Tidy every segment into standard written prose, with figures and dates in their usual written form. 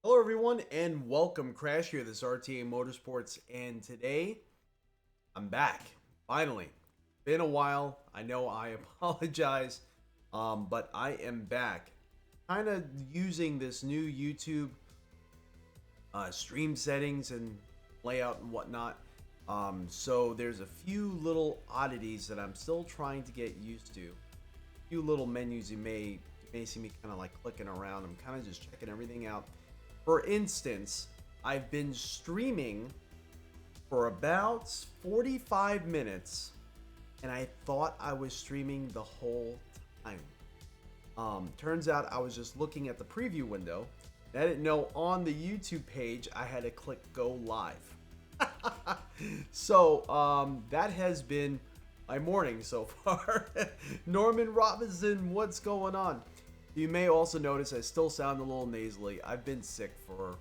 Hello everyone and welcome. Crash here, this RTA Motorsports, and today I'm back. Finally. Been a while. I know, I apologize. But I am back. Kind of using this new YouTube stream settings and layout and whatnot. So there's a few little oddities that I'm still trying to get used to. A few little menus you may see me kind of like clicking around. I'm kind of just checking everything out. For instance, I've been streaming for about 45 minutes and I thought I was streaming the whole time. Turns out I was just looking at the preview window. And I didn't know on the YouTube page I had to click go live. So that has been my morning so far. Norman Robinson, what's going on? You may also notice I still sound a little nasally. I've been sick for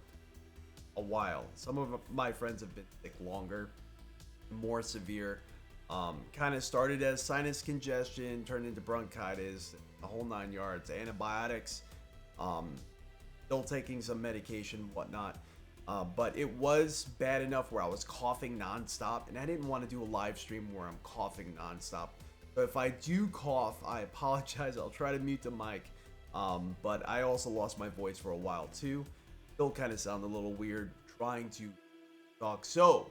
a while. Some of my friends have been sick longer, more severe. Kind of started as sinus congestion, turned into bronchitis, the whole 9 yards. Antibiotics, still taking some medication, whatnot. But it was bad enough where I was coughing nonstop, and I didn't want to do a live stream where I'm coughing nonstop. So if I do cough, I apologize. I'll try to mute the mic. But I also lost my voice for a while too. Still kind of sound a little weird trying to talk. So,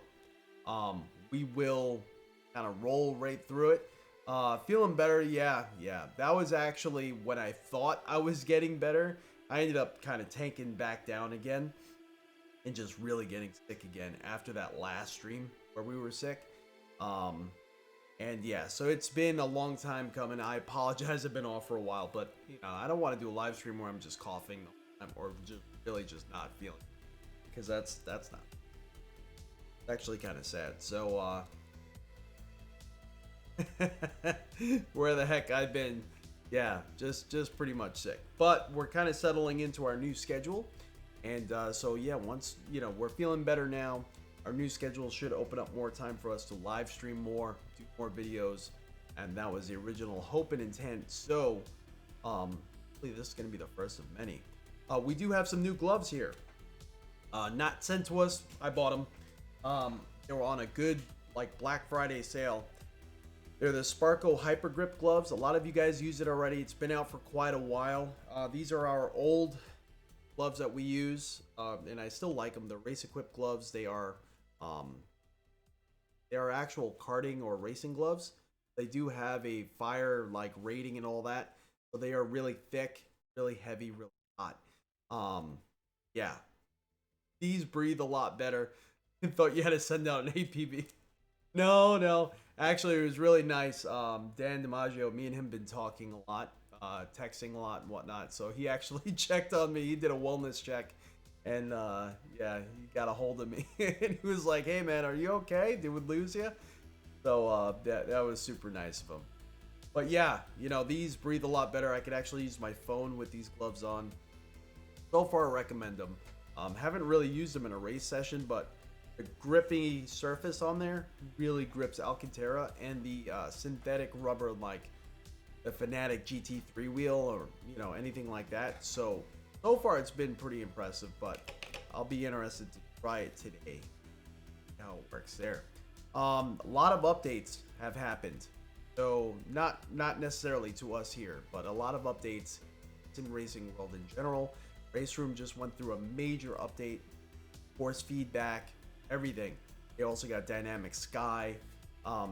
we will kind of roll right through it. Feeling better. Yeah. That was actually when I thought I was getting better. I ended up kind of tanking back down again and just really getting sick again after that last stream where we were sick. And yeah, so it's been a long time coming. I apologize, I've been off for a while, but you know, I don't want to do a live stream where I'm just coughing or just really just not feeling it, because that's not actually kind of sad. So where the heck I've been, yeah, just pretty much sick. But we're kind of settling into our new schedule, and so yeah, once you know we're feeling better now, our new schedule should open up more time for us to live stream more, do more videos, and that was the original hope and intent. So, hopefully this is going to be the first of many. We do have some new gloves here. Not sent to us. I bought them. They were on a good, like, Black Friday sale. They're the Sparko Hyper Grip gloves. A lot of you guys use it already. It's been out for quite a while. These are our old gloves that we use, and I still like them. They're race equipped gloves. They are actual karting or racing gloves. They do have a fire like rating and all that, so they are really thick, really heavy, really hot. Yeah, these breathe a lot better. I thought you had to send out an APB. No, actually it was really nice. Dan DiMaggio, me and him been talking a lot, texting a lot and whatnot, so he actually checked on me. He did a wellness check, and yeah, he got a hold of me and he was like, hey man, are you okay? Did we lose you? So that was super nice of him. But yeah, you know, these breathe a lot better. I could actually use my phone with these gloves on. So far I recommend them. Haven't really used them in a race session, but the grippy surface on there really grips Alcantara, and the synthetic rubber like the Fanatec GT3 wheel or you know anything like that. So far it's been pretty impressive, but I'll be interested to try it today. How it works there. A lot of updates have happened, so not necessarily to us here, but a lot of updates in racing world in general. Race Room just went through a major update, force feedback, everything. They also got Dynamic Sky,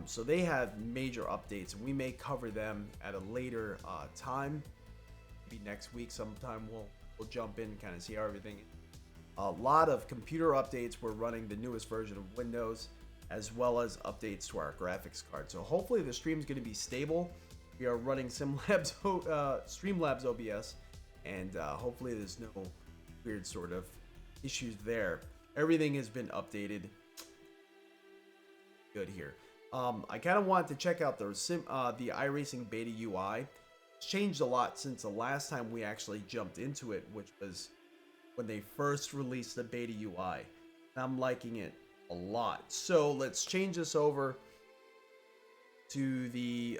so they have major updates, and we may cover them at a later time. Maybe next week sometime we'll jump in and kind of see how everything is. A lot of computer updates. We're running the newest version of Windows, as well as updates to our graphics card. So hopefully the stream is going to be stable. We are running Streamlabs OBS, and hopefully there's no weird sort of issues there. Everything has been updated. Good here. I kind of wanted to check out the Iracing beta UI. It's changed a lot since the last time we actually jumped into it, which was when they first released the beta UI. I'm liking it a lot. So let's change this over to the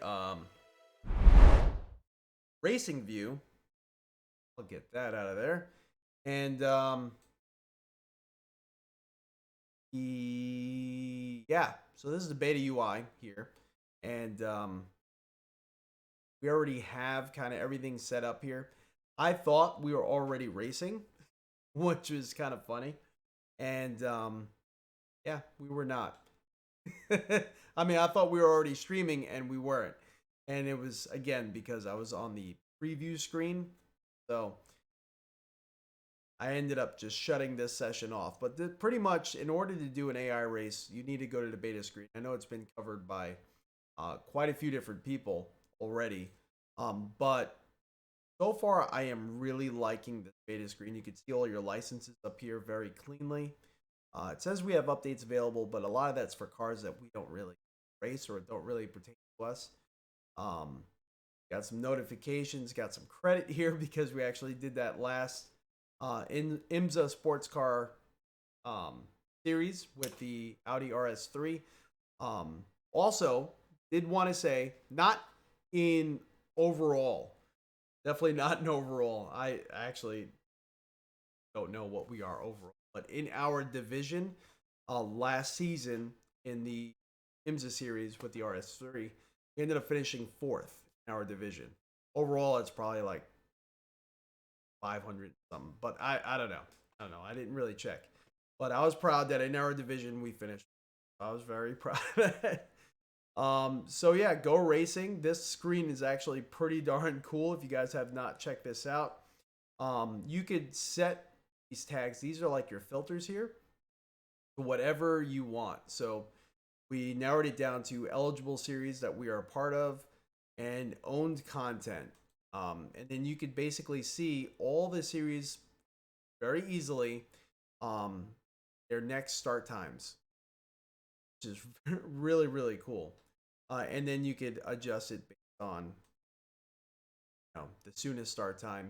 racing view. I'll get that out of there. And Yeah, so this is the beta UI here, and we already have kind of everything set up here. I thought we were already racing, which was kind of funny, and yeah, we were not. I mean, I thought we were already streaming, and we weren't, and it was again because I was on the preview screen, so I ended up just shutting this session off. But pretty much, in order to do an AI race, you need to go to the beta screen. I know it's been covered by quite a few different people already, but so far I am really liking the beta screen. You can see all your licenses up here very cleanly. It says we have updates available, but a lot of that's for cars that we don't really race or don't really pertain to us. Got some notifications, got some credit here because we actually did that last in IMSA sports car series with the Audi RS3. Also, did want to say, not in overall, definitely not in overall. I actually don't know what we are overall, but in our division, last season in the IMSA series with the RS3, we ended up finishing 4th in our division. Overall, it's probably like 500 something, but I don't know. I don't know. I didn't really check, but I was proud that in our division we finished. I was very proud of that. So yeah, go racing. This screen is actually pretty darn cool. If you guys have not checked this out, you could set these tags. These are like your filters here to whatever you want. So we narrowed it down to eligible series that we are a part of and owned content. And then you could basically see all the series very easily, their next start times, which is really, really cool. And then you could adjust it based on the soonest start time.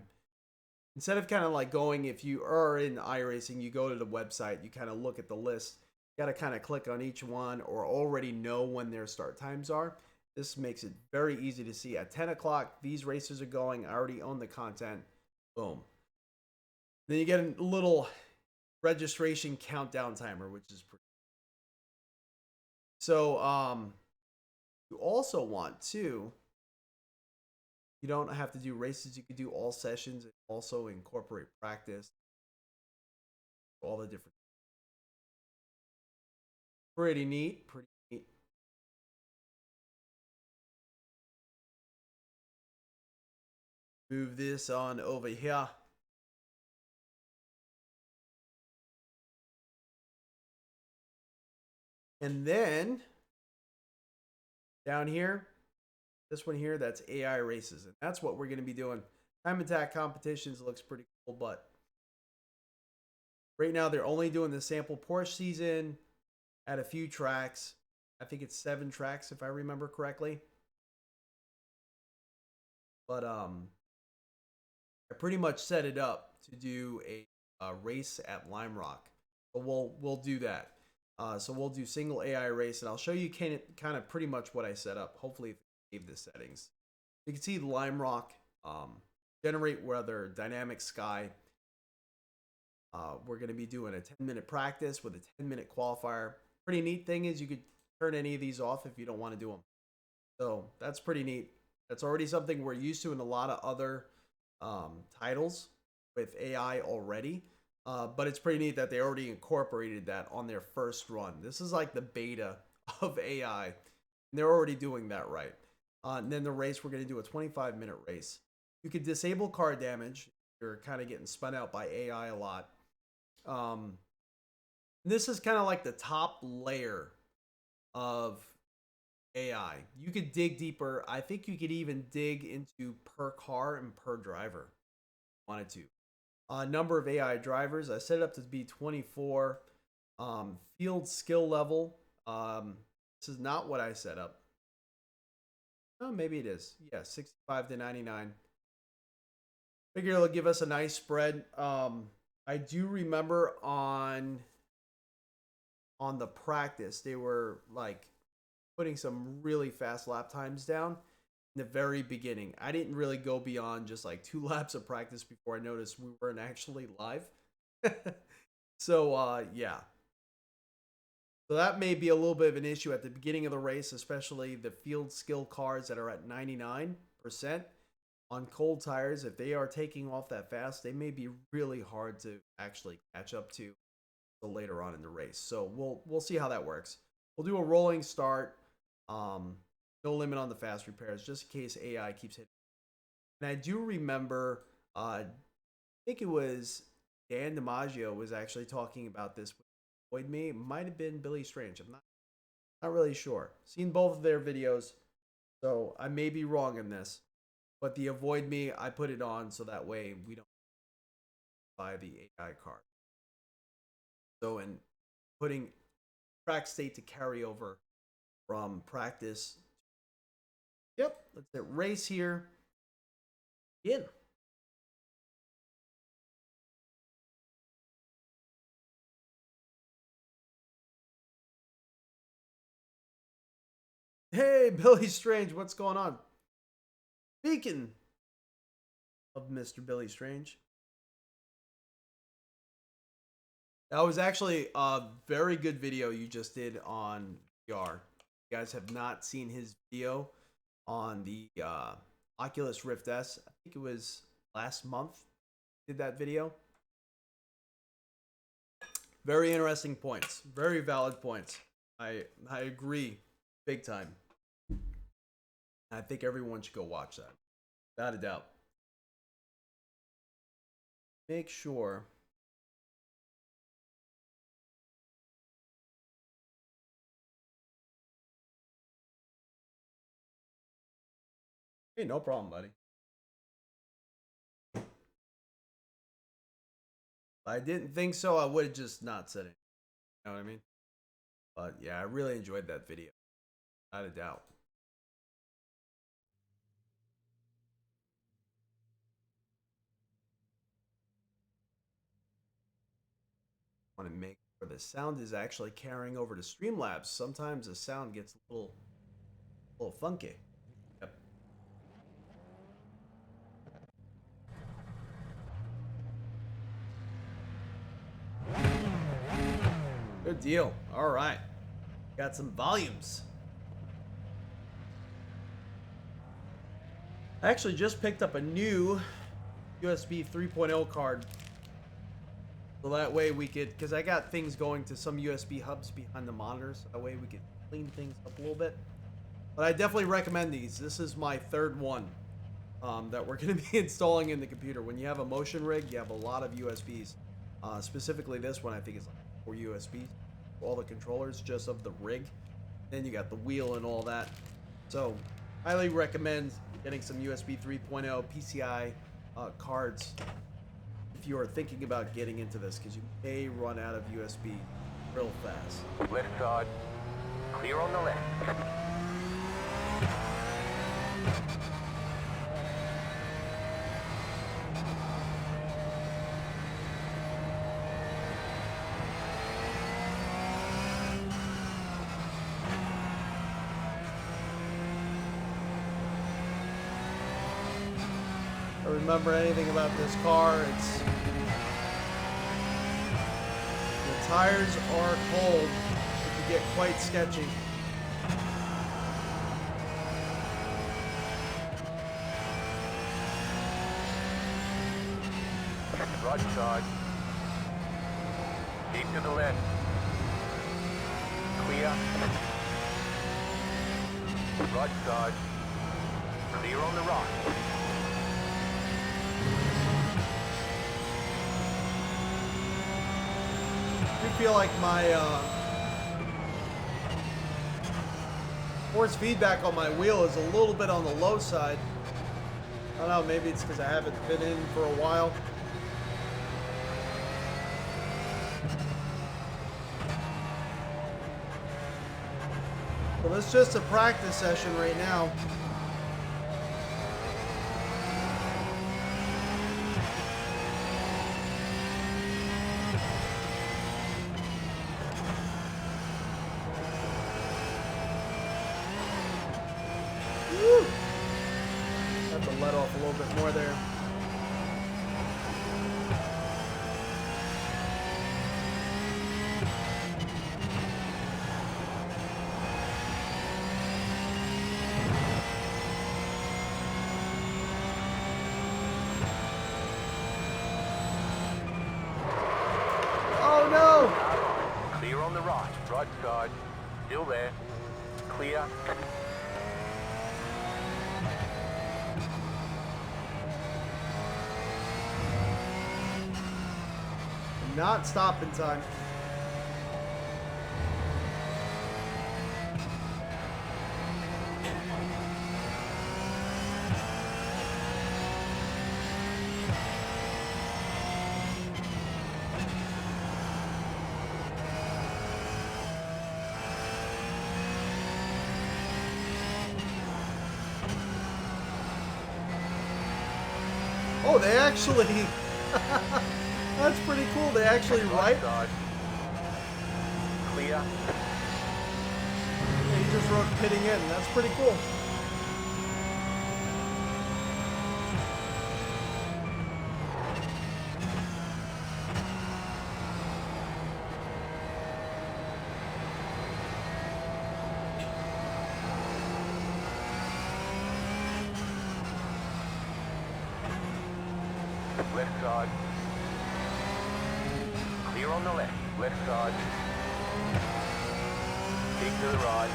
Instead of kind of like going, if you are in iRacing, you go to the website, you kind of look at the list, you got to kind of click on each one or already know when their start times are. This makes it very easy to see. At 10 o'clock, these races are going. I already own the content. Boom. Then you get a little registration countdown timer, which is pretty. So, you also want to, you don't have to do races. You could do all sessions and also incorporate practice. All the different. Pretty neat. Pretty neat. Move this on over here. And then down here, this one here, that's AI races. And that's what we're going to be doing. Time attack competitions looks pretty cool, but right now they're only doing the sample Porsche season at a few tracks. I think it's 7 tracks if I remember correctly. But I pretty much set it up to do a race at Lime Rock. But we'll do that. So we'll do single AI race, and I'll show you kind of pretty much what I set up. Hopefully, if I gave the settings, you can see the Lime Rock, generate weather, dynamic sky. We're going to be doing a 10-minute practice with a 10-minute qualifier. Pretty neat thing is you could turn any of these off if you don't want to do them. So that's pretty neat. That's already something we're used to in a lot of other titles with AI already. But it's pretty neat that they already incorporated that on their first run. This is like the beta of AI. And they're already doing that right. And then the race, we're going to do a 25-minute race. You could disable car damage. You're kind of getting spun out by AI a lot. This is kind of like the top layer of AI. You could dig deeper. I think you could even dig into per car and per driver if you wanted to. Number of AI drivers, I set it up to be 24. Field skill level, this is not what I set up. Oh, maybe it is. Yeah, 65 to 99. Figure it'll give us a nice spread. I do remember on the practice, they were like putting some really fast lap times down in the very beginning. I didn't really go beyond just like 2 laps of practice before I noticed we weren't actually live. So yeah, So that may be a little bit of an issue at the beginning of the race, especially the field skill cars that are at 99% on cold tires. If they are taking off that fast, they may be really hard to actually catch up to later on in the race. So we'll see how that works. We'll do a rolling start. No limit on the fast repairs, just in case AI keeps hitting. And I do remember, I think it was Dan DiMaggio was actually talking about this with Avoid Me. It might have been Billy Strange. I'm not really sure. Seen both of their videos, so I may be wrong in this. But the Avoid Me, I put it on so that way we don't buy the AI card. So in putting track state to carry over from practice. Yep, let's hit race here. In. Hey, Billy Strange, what's going on? Speaking of Mr. Billy Strange, that was actually a very good video you just did on VR. If you guys have not seen his video on the Oculus Rift S, I think it was last month, did that video. Very interesting points, very valid points. I agree big time. I think everyone should go watch that, without a doubt. Make sure hey, no problem, buddy. If I didn't think so, I would have just not said it. You know what I mean? But yeah, I really enjoyed that video. Without a doubt. I want to make sure the sound is actually carrying over to Streamlabs. Sometimes the sound gets a little funky. Yep. Good deal. All right. Got some volumes. I actually just picked up a new USB 3.0 card. So that way we could, because I got things going to some USB hubs behind the monitors. So that way we could clean things up a little bit. But I definitely recommend these. This is my third one that we're going to be installing in the computer. When you have a motion rig, you have a lot of USBs. Specifically this one, I think it's like 4 USBs. All the controllers just of the rig. Then you got the wheel and all that. So highly recommend getting some USB 3.0 PCI cards if you are thinking about getting into this, because you may run out of USB real fast. Left side, clear on the left. Remember anything about this car, it's the tires are cold. It can get quite sketchy. Right side. Keep to the left. Clear. Right side. Clear on the right. I feel like my force feedback on my wheel is a little bit on the low side. I don't know, maybe it's because I haven't been in for a while. Well, this is just a practice session right now. Let off a little bit more there. the right. Right side. Still there. Clear. Not stopping time. Oh, they actually... That's pretty cool. They actually write... Clear. Yeah, he just wrote pitting in. That's pretty cool. Left side. Clear on the left. Left side. Keep to the right.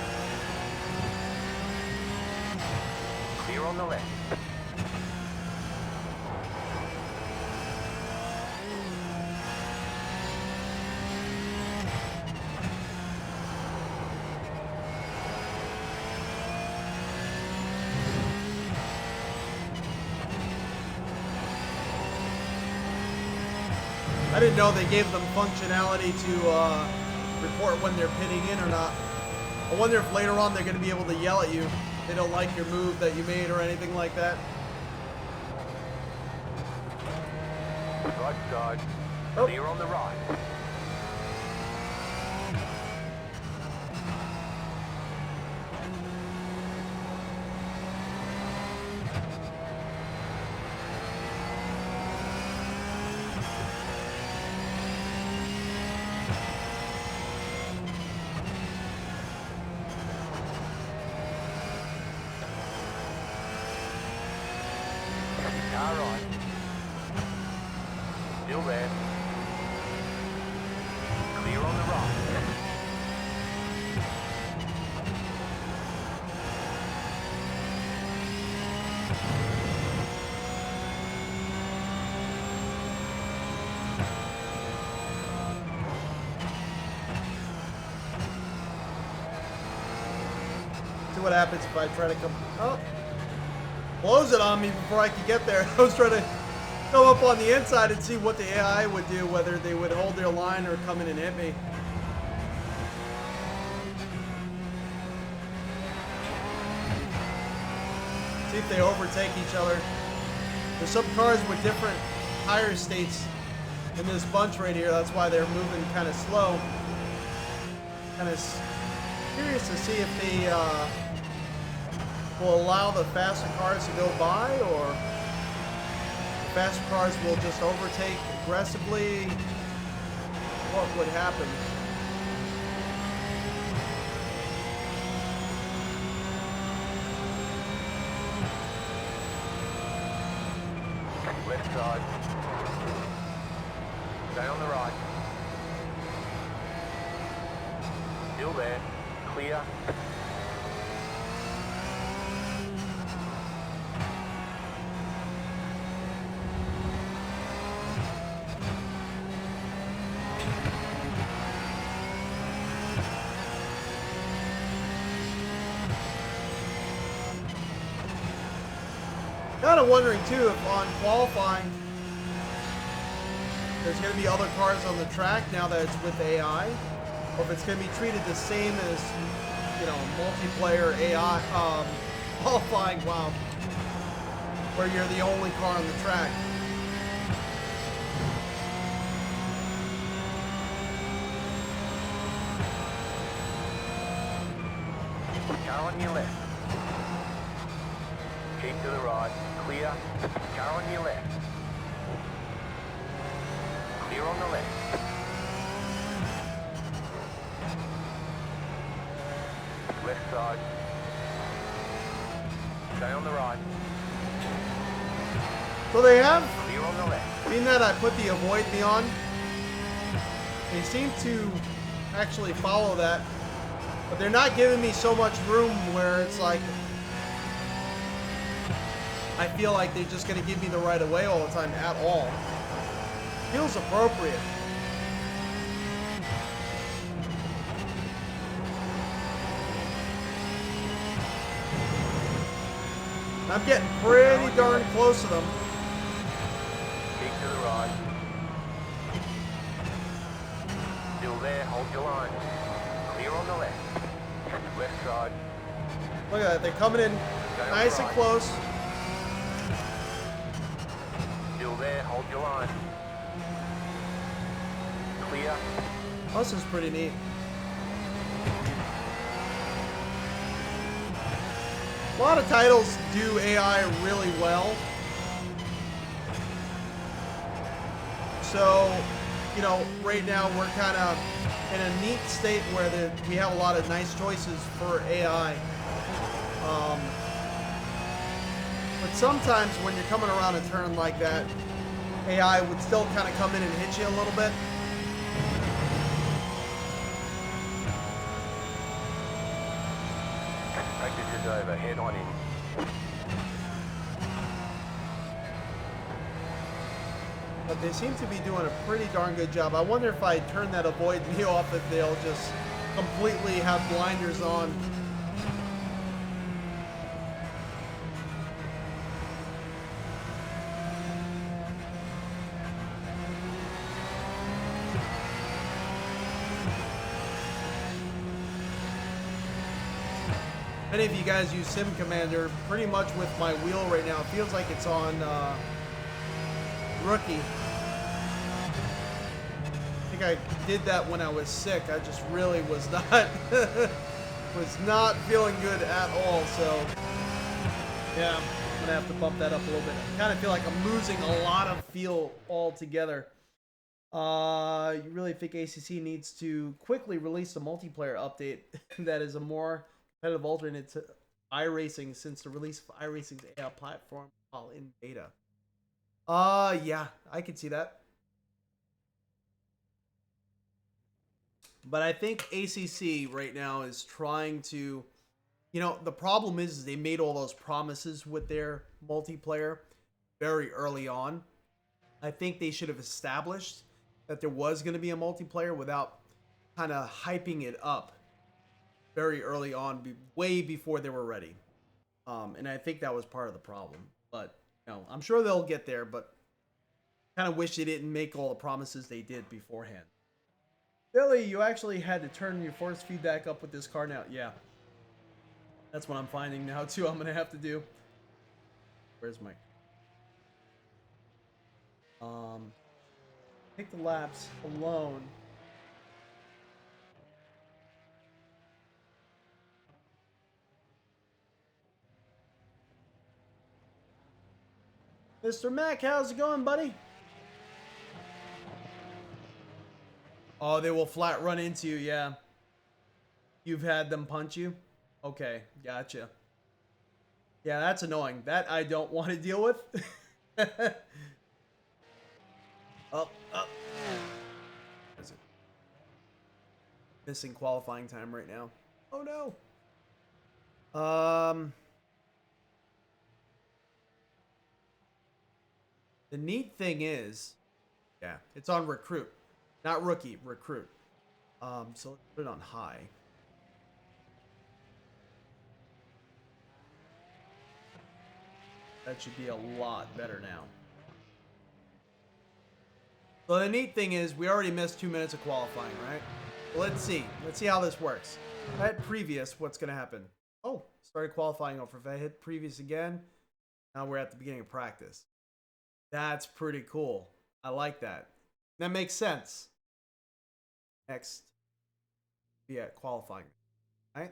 Clear on the left. I didn't know they gave them functionality to report when they're pitting in or not. I wonder if later on they're going to be able to yell at you if they don't like your move that you made or anything like that. Right side. Oh. Clear on the right. Car right. Still there. Clear on the right. See what happens if I try to come... Oh! Blows it on me before I could get there. I was trying to go up on the inside and see what the AI would do, whether they would hold their line or come in and hit me. See if they overtake each other. There's some cars with different tire states in this bunch right here. That's why they're moving kind of slow. Kind of curious to see if they will allow the faster cars to go by, or the faster cars will just overtake aggressively. What would happen? Left side. Stay on the right. Still there. Clear. Kind of wondering too if on qualifying there's going to be other cars on the track now that it's with AI, or if it's going to be treated the same as, you know, multiplayer AI qualifying. Wow, where you're the only car on the track. Car on your left. Keep to the right. Clear. Car on your left. Clear on the left. Left side. Stay on the right. So they have, Clear on the left. being that I put the avoid me on, they seem to actually follow that. But they're not giving me so much room where it's like I feel like they're just going to give me the right of way all the time at all. Feels appropriate. I'm getting pretty darn close to them. Keep to the right. Still there, hold your line. Clear on the left. Left side. Look at that, they're coming in nice and close. Still there, hold your line. Clear. Oh, this is pretty neat. A lot of titles do AI really well. So, you know, right now we're kind of in a neat state where we have a lot of nice choices for AI. But sometimes when you're coming around a turn like that, AI would still kind of come in and hit you a little bit. Practice is over, head on in. But they seem to be doing a pretty darn good job. I wonder if I turn that avoid me off, if they'll just completely have blinders on. Many of you guys use Sim Commander pretty much with my wheel right now. It feels like it's on rookie. I think I did that when I was sick. I just really was not feeling good at all. So yeah, I'm gonna have to bump that up a little bit. I kind of feel like I'm losing a lot of feel altogether. You really think ACC needs to quickly release a multiplayer update that is a more competitive alternate to Iracing since the release of Iracing's AI platform while in beta? Yeah, I could see that. But I think ACC right now is trying to, you know, the problem is they made all those promises with their multiplayer very early on. I think they should have established that there was going to be a multiplayer without kind of hyping it up very early on, way before they were ready. And I think that was part of the problem. But, you know, I'm sure they'll get there, but kind of wish they didn't make all the promises they did beforehand. Billy, you actually had to turn your force feedback up with this car now. Yeah. That's what I'm finding now, too. I'm going to have to do. Where's my... Take the laps alone. Mr. Mac, how's it going, buddy? Oh, they will flat run into you, yeah. You've had them punch you? Okay, gotcha. Yeah, that's annoying. That I don't want to deal with. Up. Is it missing qualifying time right now? Oh no. The neat thing is, yeah, it's on recruit, not rookie, recruit. So let's put it on high. That should be a lot better now. So the neat thing is we already missed 2 minutes of qualifying, right? Well, let's see. Let's see how this works. If I hit previous, what's going to happen? Oh, started qualifying over. If I hit previous again, now we're at the beginning of practice. That's pretty cool. I like that. That makes sense. Next, be at qualifying, right?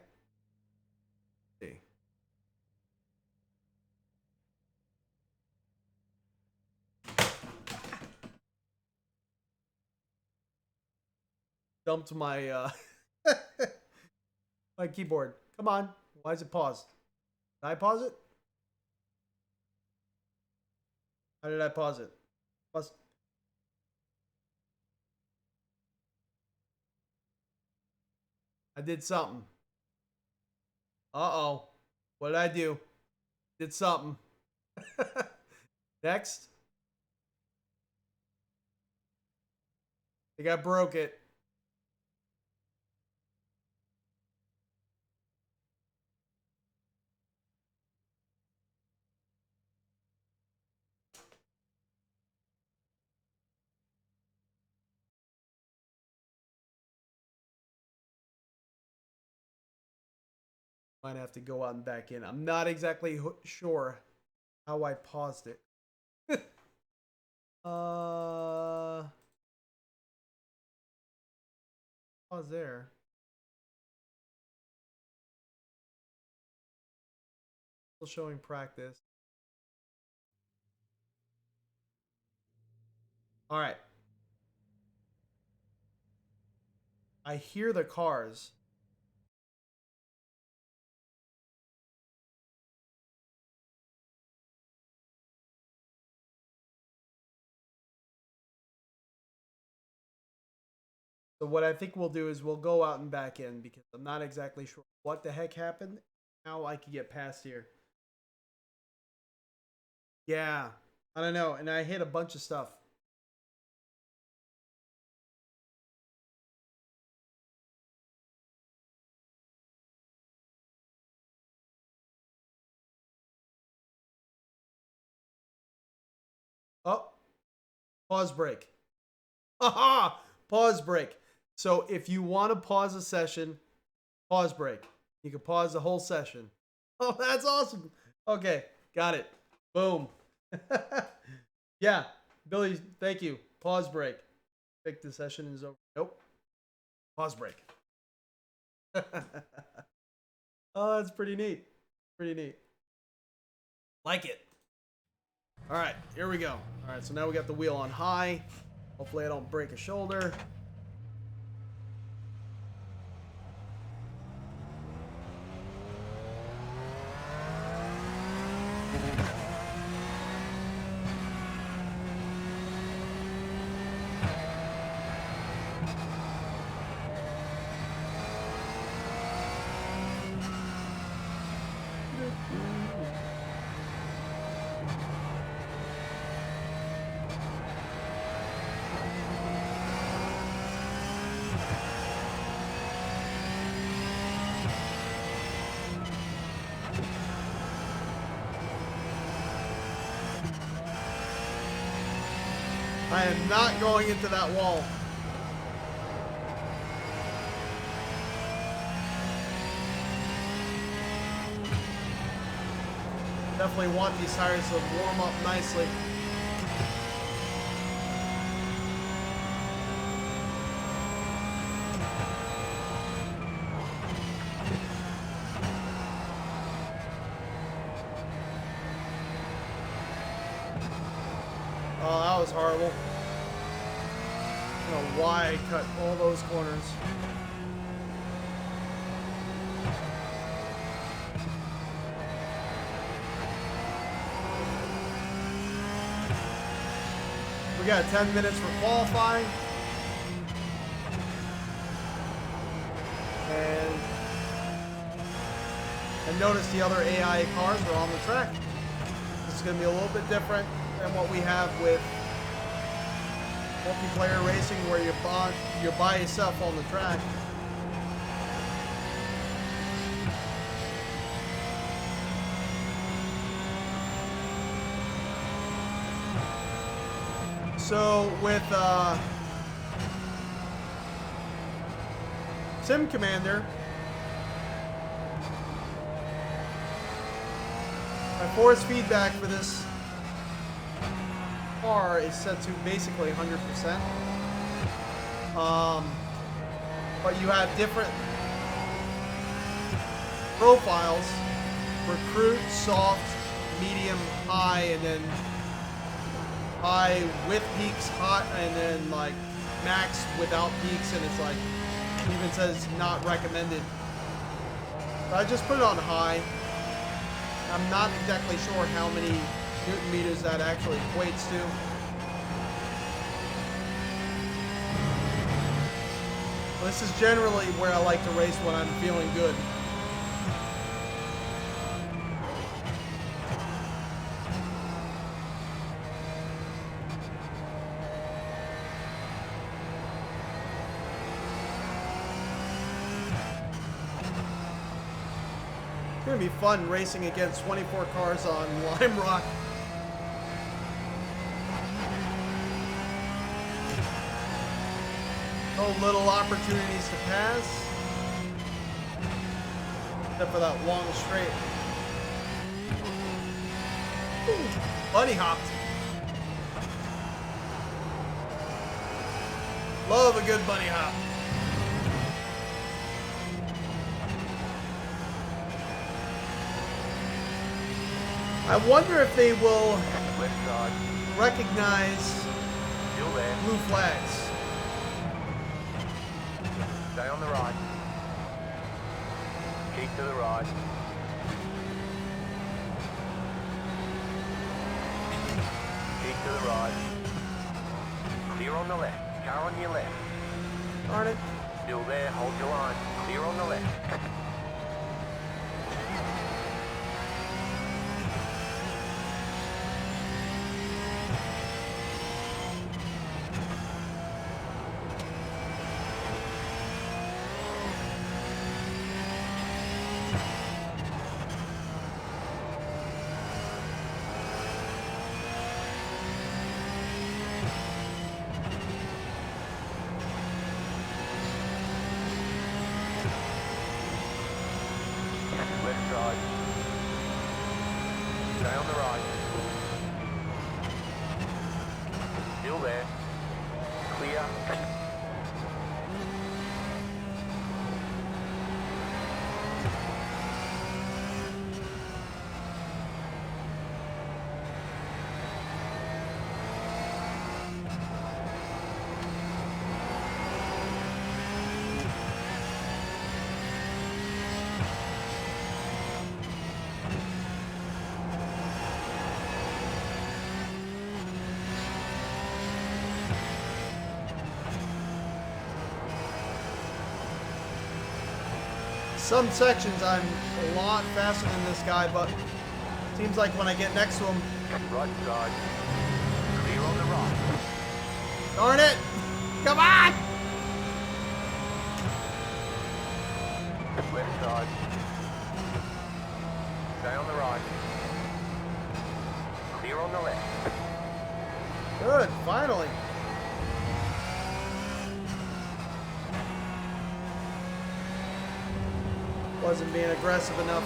Let's see. Dumped my my keyboard. Come on. Why is it paused? Did I pause it? How did I pause it? Pause. I did something. Uh-oh. What did I do? Did something. Next. I think I broke it. Might have to go out and back in. I'm not exactly sure how I paused it. Pause there. Still showing practice. All right. I hear the cars. So what I think we'll do is we'll go out and back in because I'm not exactly sure what the heck happened. How I can get past here. Yeah, I don't know. And I hit a bunch of stuff. Oh, pause break. Aha! Pause break. So if you want to pause a session, pause break. You can pause the whole session. Oh, that's awesome. Okay, got it. Boom. Yeah, Billy, thank you. Pause break. I think the session is over. Nope. Pause break. Oh, that's pretty neat. Pretty neat. Like it. All right, here we go. All right, so now we got the wheel on high. Hopefully I don't break a shoulder. I am not going into that wall. Definitely want these tires to warm up nicely. Oh, that was horrible. I don't know why I cut all those corners. We got 10 minutes for qualifying. And I noticed the other AI cars were on the track. This is going to be a little bit different than what we have with multiplayer racing where you're by yourself on the track. So with Sim Commander, my force feedback for this car is set to basically 100%. But you have different profiles: recruit, soft, medium, high, and then high with peaks, hot, and then like max without peaks, and it's like it even says not recommended. So I just put it on high. I'm not exactly sure how many Newton meters that actually equates to. This is generally where I like to race when I'm feeling good. It's gonna be fun racing against 24 cars on Lime Rock. No little opportunities to pass. Except for that long straight. Ooh, bunny hopped. Love a good bunny hop. I wonder if they will recognize blue flags. Stay on the right. Keep to the right. Keep to the right. Clear on the left. Car on your left. Darn it. Still there. Hold your line. Clear on the left. Left side. Stay on the right. Still there. Clear. Some sections I'm a lot faster than this guy, but it seems like when I get next to him, Right side. Clear on the right. darn it! Come on! Left side. Stay on the right. Clear on the left. Good, finally. Wasn't being aggressive enough.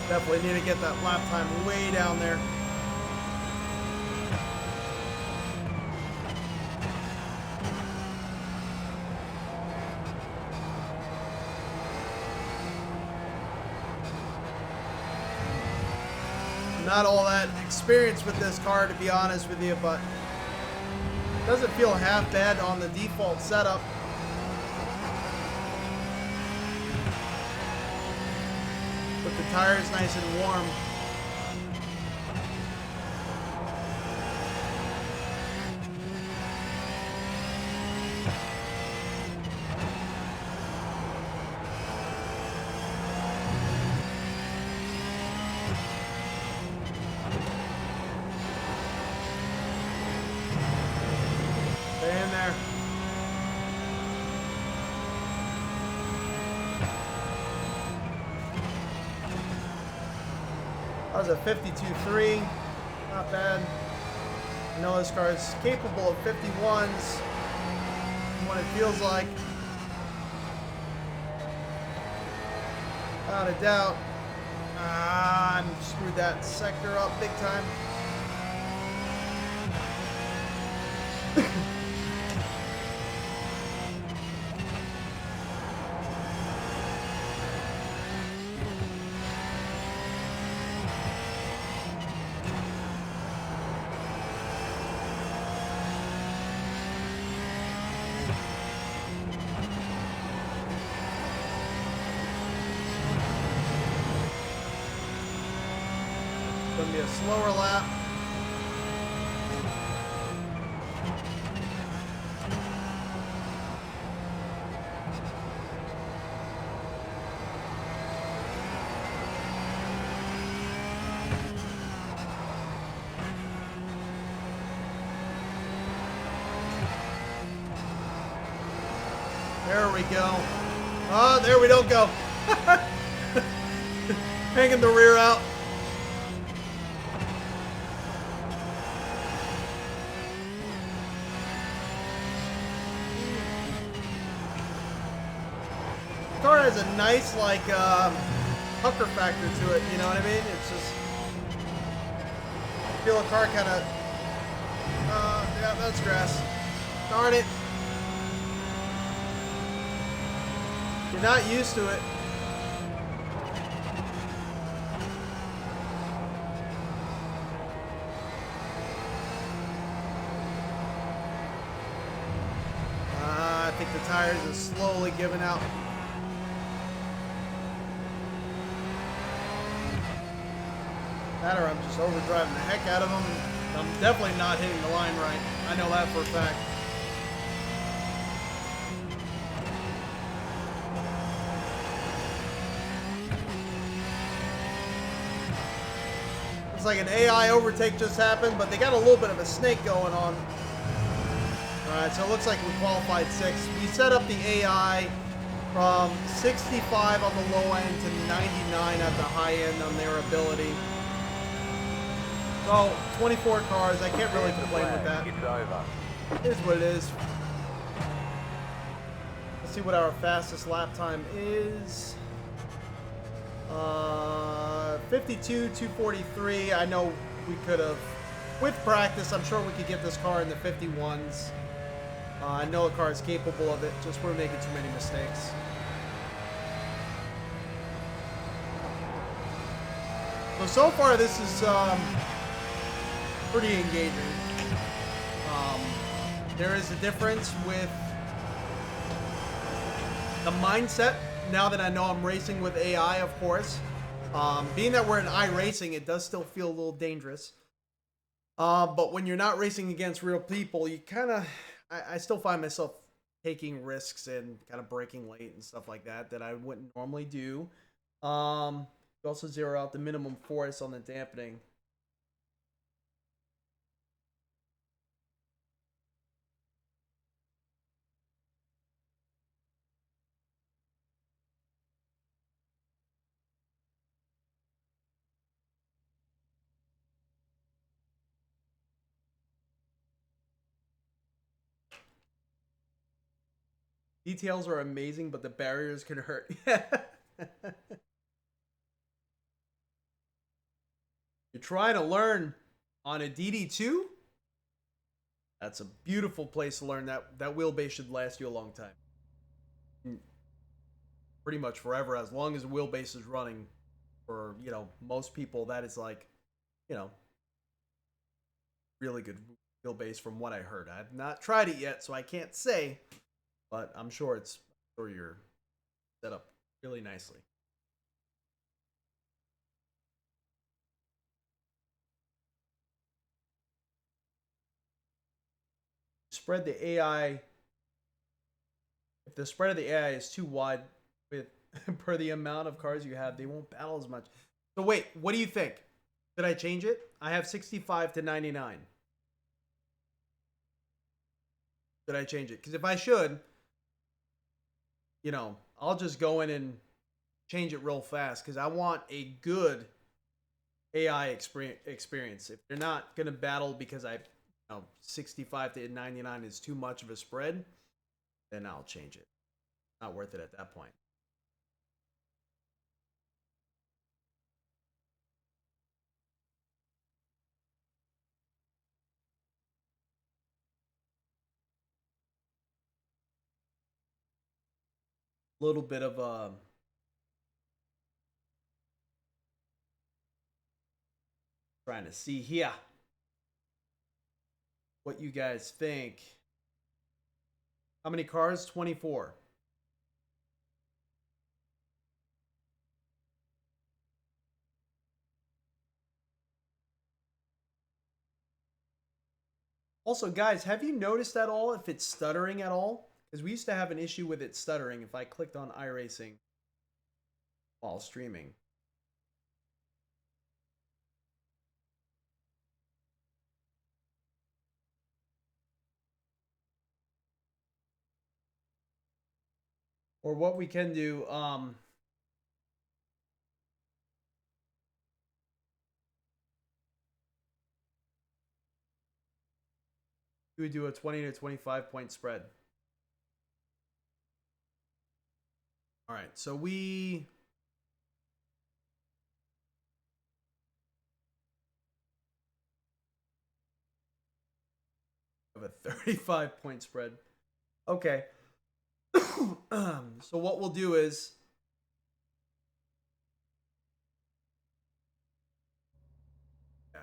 Definitely need to get that lap time way down there. Not all that experience with this car, to be honest with you, but it doesn't feel half bad on the default setup. With the tires nice and warm. Stay in there. That was a 52.3, not bad. I know this car is capable of 51s, what it feels like. Without a doubt. I screwed that sector up big time. gonna be a slower lap. There we go. Oh, there we don't go. Hanging the rear out. The car has a nice, like, pucker factor to it, you know what I mean? It's just, I feel a car kind of, yeah, that's grass. Darn it. You're not used to it. I think the tires are slowly giving out. That or I'm just overdriving the heck out of them. I'm definitely not hitting the line right. I know that for a fact. It's like an AI overtake just happened, but they got a little bit of a snake going on. Alright, so it looks like we qualified 6th. We set up the AI from 65 on the low end to 99 at the high end on their ability. So, 24 cars, I can't really complain with that. It's over. Here's what it is. Let's see what our fastest lap time is. 52.243. I know we could have, with practice, I'm sure we could get this car in the 51s. I know the car is capable of it, just we're making too many mistakes. So far this is pretty engaging. There is a difference with the mindset. Now that I know I'm racing with AI, of course. Being that we're in Iracing, it does still feel a little dangerous. But when you're not racing against real people, you kind of... I still find myself taking risks and kind of braking late and stuff like that I wouldn't normally do. You also zero out the minimum force on the dampening. Details are amazing, but the barriers can hurt. You're trying to learn on a DD2? That's a beautiful place to learn. That wheelbase should last you a long time. Pretty much forever, as long as the wheelbase is running. For, you know, most people, that is like, you know, really good wheelbase from what I heard. I've not tried it yet, so I can't say. But I'm sure you're set up really nicely. Spread the AI. If the spread of the AI is too wide with per the amount of cars you have, they won't battle as much. So wait, what do you think? Did I change it? I have 65 to 99. Did I change it? Because if I should, you know, I'll just go in and change it real fast because I want a good AI experience. If they're not going to battle because 65 to 99 is too much of a spread, then I'll change it. Not worth it at that point. A little bit of trying to see here what you guys think. How many cars? 24. Also, guys, have you noticed at all if it's stuttering at all? Because we used to have an issue with it stuttering if I clicked on Iracing while streaming. Or what we can do, we would do a 20 to 25 point spread. All right, so we have a 35 point spread. Okay. So what we'll do is yeah.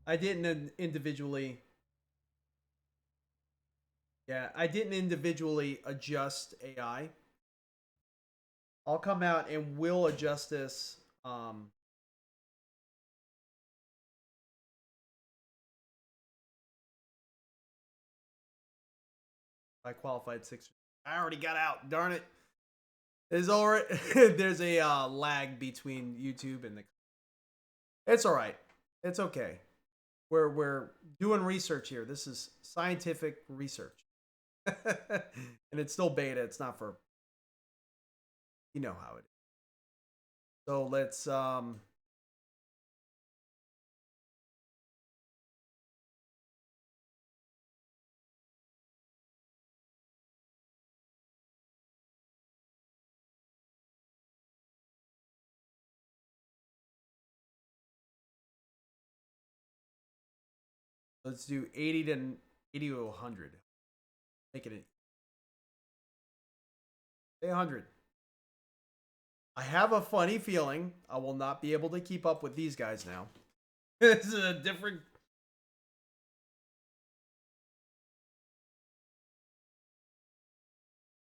I didn't individually I didn't individually adjust AI. I'll come out and we'll adjust this I qualified 6. I already got out. Darn it. There's already there's a lag between YouTube and the. It's all right. It's okay. We're doing research here. This is scientific research, and it's still beta. It's not for. You know how it is. So let's let's do 80 to 100. Make it 100. I have a funny feeling I will not be able to keep up with these guys now. This is a different.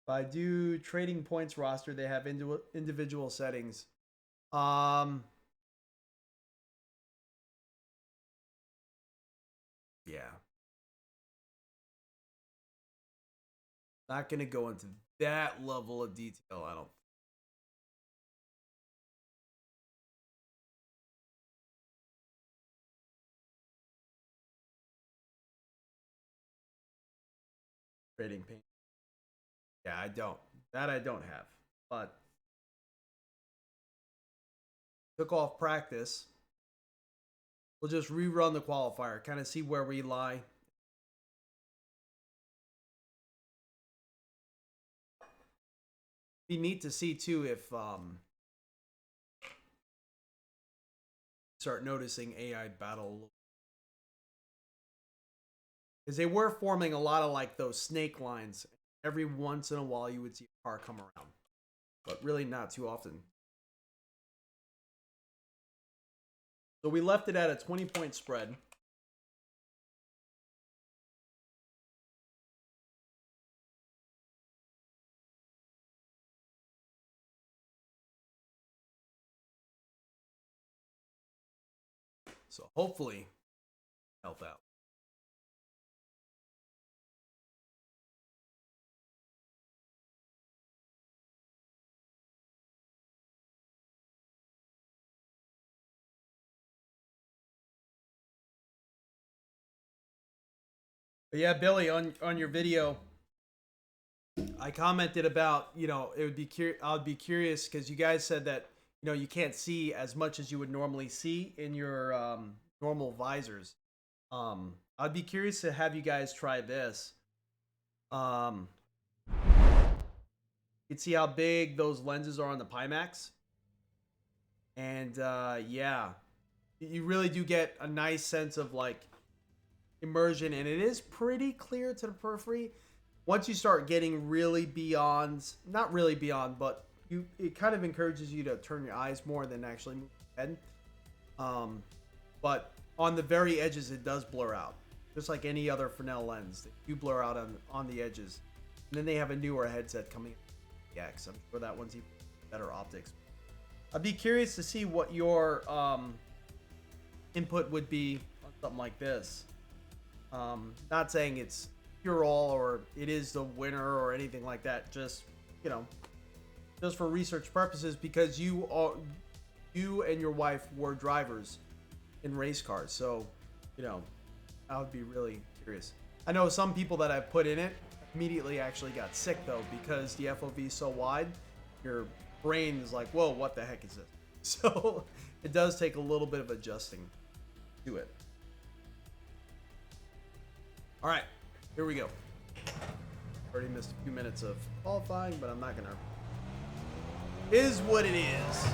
If I do trading points roster, they have individual settings. Yeah. Not going to go into that level of detail, I don't. Trading paint. Yeah, I don't. That I don't have. But took off practice. We'll just rerun the qualifier, kind of see where we lie. Be neat to see too if start noticing AI battle, because they were forming a lot of like those snake lines. Every once in a while you would see a car come around, but really not too often. So we left it at a 20 point spread. So hopefully help out. But yeah, Billy, on your video, I commented about, it would be I would be curious because you guys said that you can't see as much as you would normally see in your normal visors. I'd be curious to have you guys try this. You can see how big those lenses are on the Pimax, and yeah, you really do get a nice sense of like immersion, and it is pretty clear to the periphery. Once you start getting really beyond, not really beyond, but it kind of encourages you to turn your eyes more than actually move your head. But on the very edges, it does blur out, just like any other Fresnel lens. You blur out on the edges. And then they have a newer headset coming. Yeah, I'm sure that one's even better optics. I'd be curious to see what your input would be on something like this. Not saying it's pure all or it is the winner or anything like that. Just, you know, just for research purposes, because you and your wife were drivers in race cars. So, you know, I would be really curious. I know some people that I've put in it immediately actually got sick though, because the FOV is so wide, your brain is like, whoa, what the heck is this? So it does take a little bit of adjusting to it. All right, here we go. Already missed a few minutes of qualifying, but I'm not gonna. Is what it is.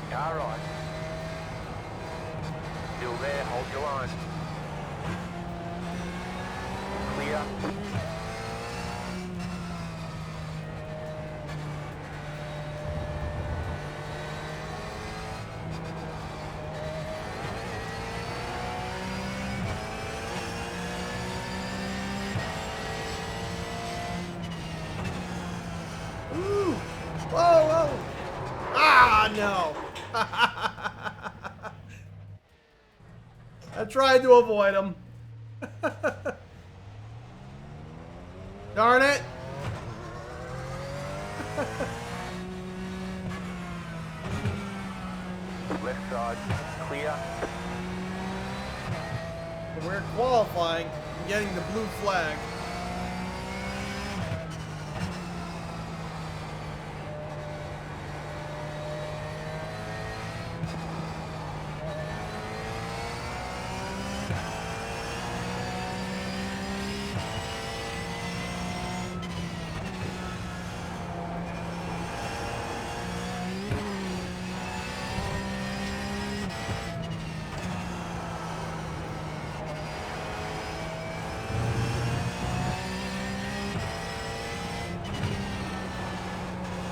Car on. Still there, hold your line. Clear. Ooh. Whoa, whoa. Ah, no. I tried to avoid him. Darn it. Left side, clear. We're qualifying and getting the blue flag.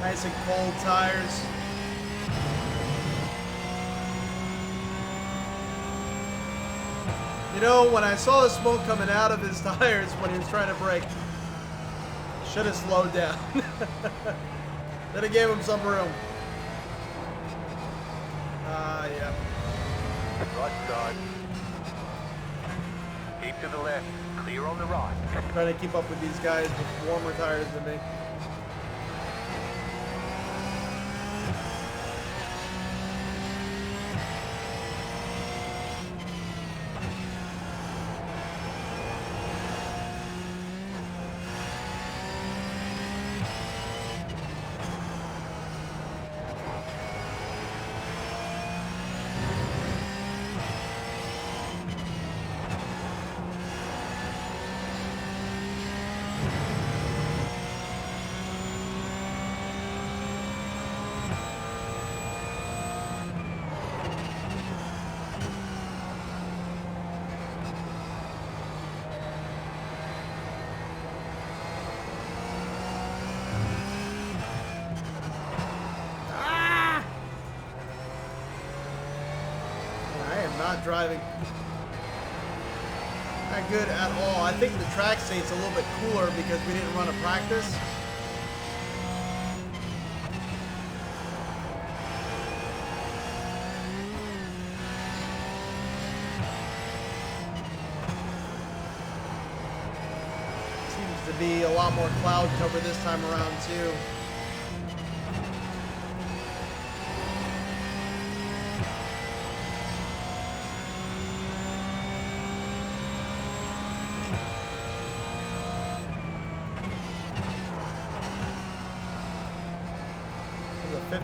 Nice and cold tires. You know, when I saw the smoke coming out of his tires when he was trying to brake, should have slowed down. Then it gave him some room. Yeah. Right side. Keep to the left, clear on the right. Trying to keep up with these guys with warmer tires than me. Not driving that good at all. I think the track state's a little bit cooler because we didn't run a practice. Seems to be a lot more cloud cover this time around too.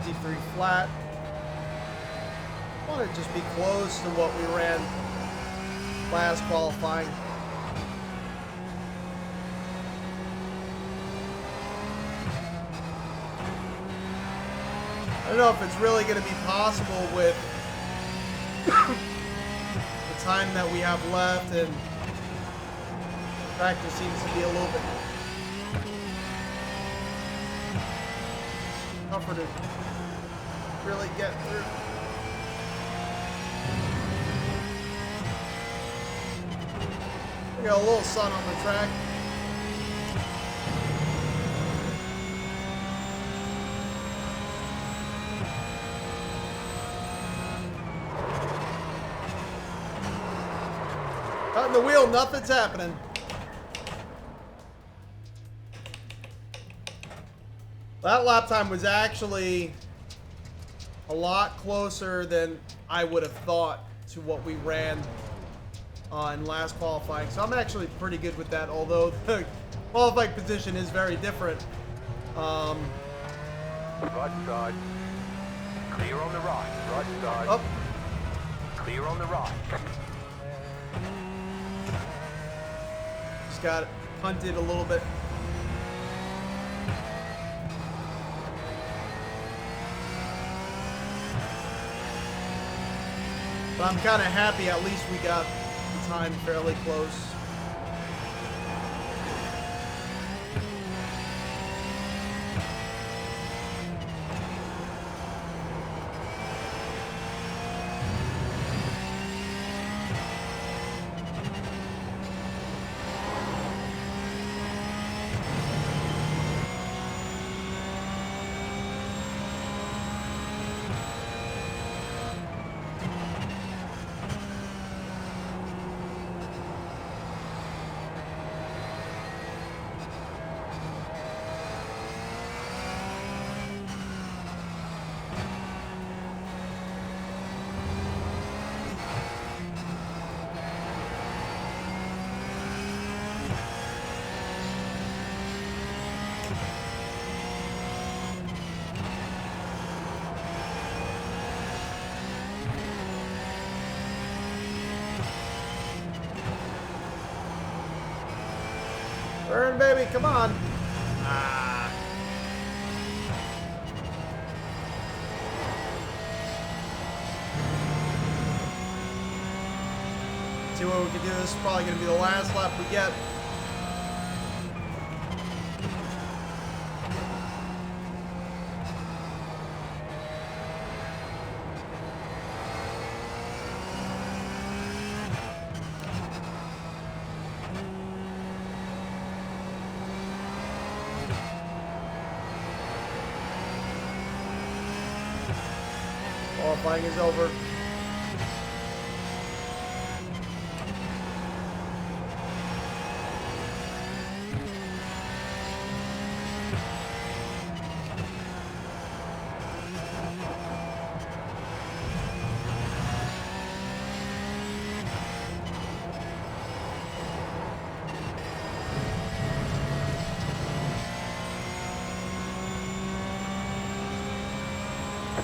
53 flat. I want to just be close to what we ran last qualifying. I don't know if it's really going to be possible with the time that we have left, and practice seems to be a little bit tougher to really get through. We got a little sun on the track. Cutting the wheel, nothing's happening. That lap time was actually a lot closer than I would have thought to what we ran in last qualifying. So I'm actually pretty good with that, although the qualifying position is very different. Right side. Clear on the right. Right side. Up. Clear on the right. Just got punted a little bit. But I'm kind of happy at least we got the time fairly close. Burn, baby, come on. Ah. See what we can do. This is probably going to be the last lap we get. Qualifying is over.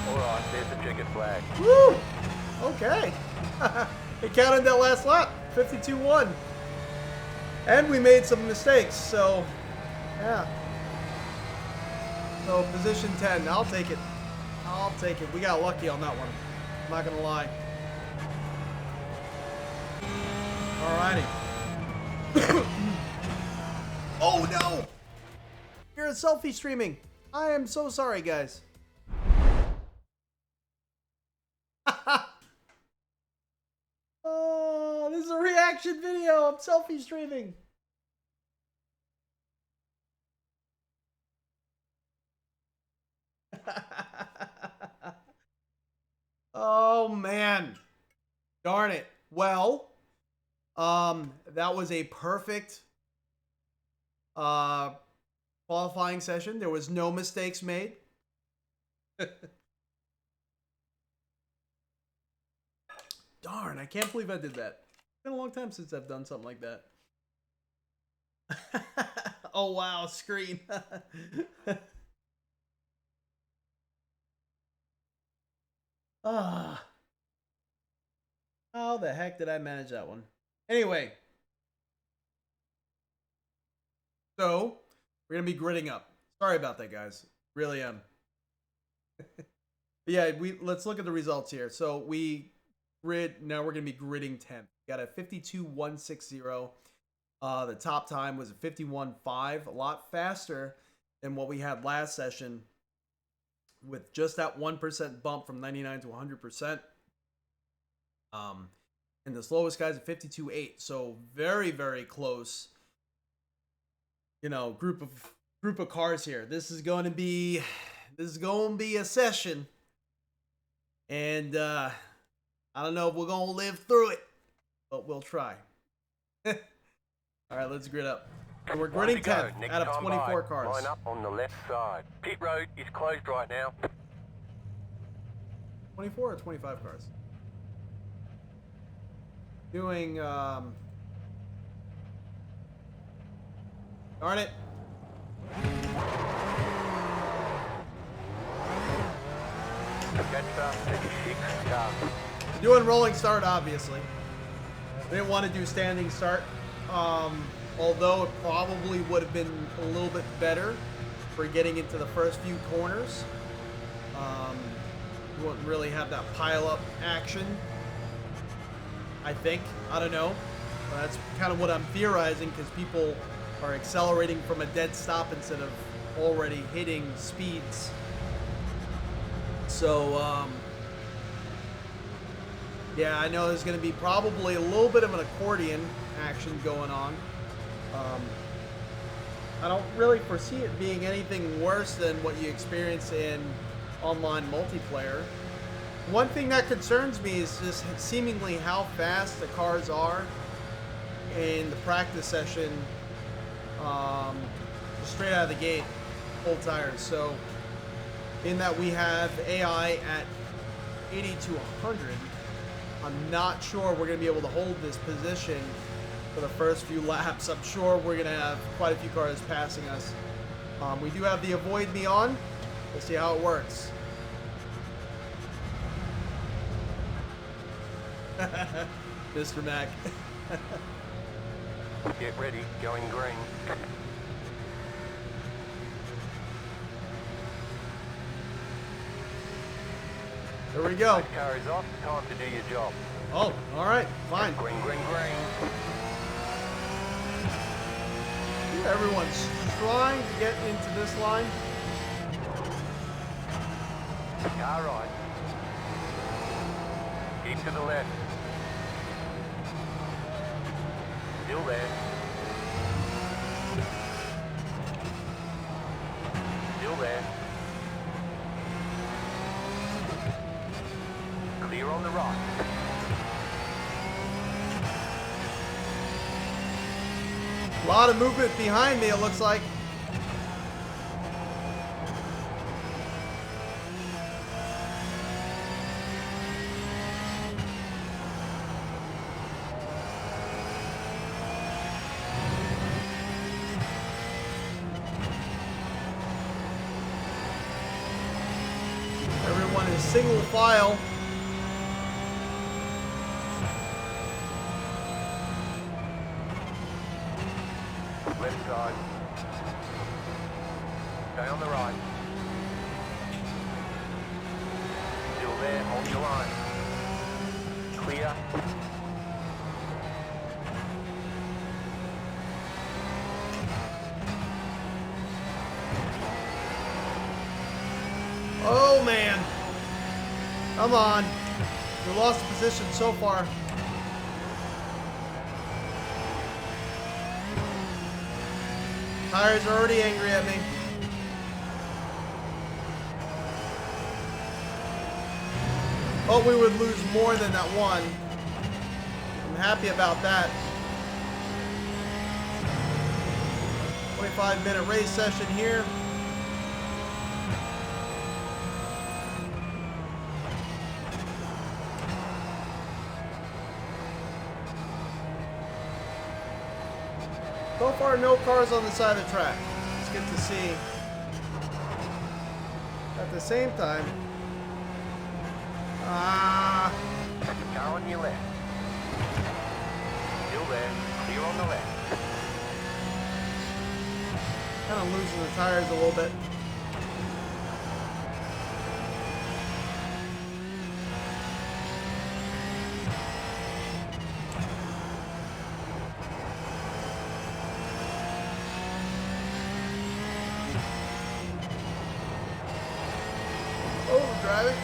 Alright, there's the checkered flag. Woo! Okay. It counted that last lap. 52-1. And we made some mistakes, so yeah. So position 10. I'll take it. I'll take it. We got lucky on that one. I'm not gonna lie. Alrighty. Oh no! You're selfie streaming. I am so sorry, guys. Oh, this is a reaction video. I'm selfie streaming. Oh man. Darn it. Well, that was a perfect qualifying session. There was no mistakes made. Darn, I can't believe I did that. It's been a long time since I've done something like that. Oh wow, screen. Ah. How the heck did I manage that one? Anyway. So, we're going to be gridding up. Sorry about that, guys. Really am. Yeah, let's look at the results here. So, now we're going to be gridding 10th. Got a 52.160. The top time was a 51.5, a lot faster than what we had last session with just that 1% bump from 99 to 100%. And the slowest guy's a 52.8, so very, very close. You know, group of cars here. This is going to be a session, and I don't know if we're gonna live through it, but we'll try. All right, let's grid up. And we're gridding 10th out of 24 cars. Line up on the left side. Pit road is closed right now. 24 or 25 cars. Doing darn it. Doing rolling start, obviously. We didn't want to do standing start. Although it probably would have been a little bit better for getting into the first few corners. You wouldn't really have that pile-up action, I think. I don't know. But that's kind of what I'm theorizing, because people are accelerating from a dead stop instead of already hitting speeds. So, yeah, I know there's going to be probably a little bit of an accordion action going on. I don't really foresee it being anything worse than what you experience in online multiplayer. One thing that concerns me is just seemingly how fast the cars are in the practice session, just straight out of the gate, full tires. So, in that we have AI at 80 to 100, I'm not sure we're going to be able to hold this position for the first few laps. I'm sure we're going to have quite a few cars passing us. We do have the avoid me on. We'll see how it works. Mr. Mac. Get ready, going green. There we go. Car is off, time to do your job. Oh, all right, fine. Green, green, green. Everyone's trying to get into this line. Car right. Keep to the left. Still there. Still there. Clear on the right. A lot of movement behind me, it looks like. Everyone is single file. Left side. Stay on the right. Still there, hold your line. Clear. Oh man. Come on. We lost position so far. Tires are already angry at me. Hope we would lose more than that one. I'm happy about that. 25-minute race session here. So far, no cars on the side of the track. It's good to see. At the same time, Ah. Car on your left. Still there. Clear on the left. Kind of losing the tires a little bit. Driving.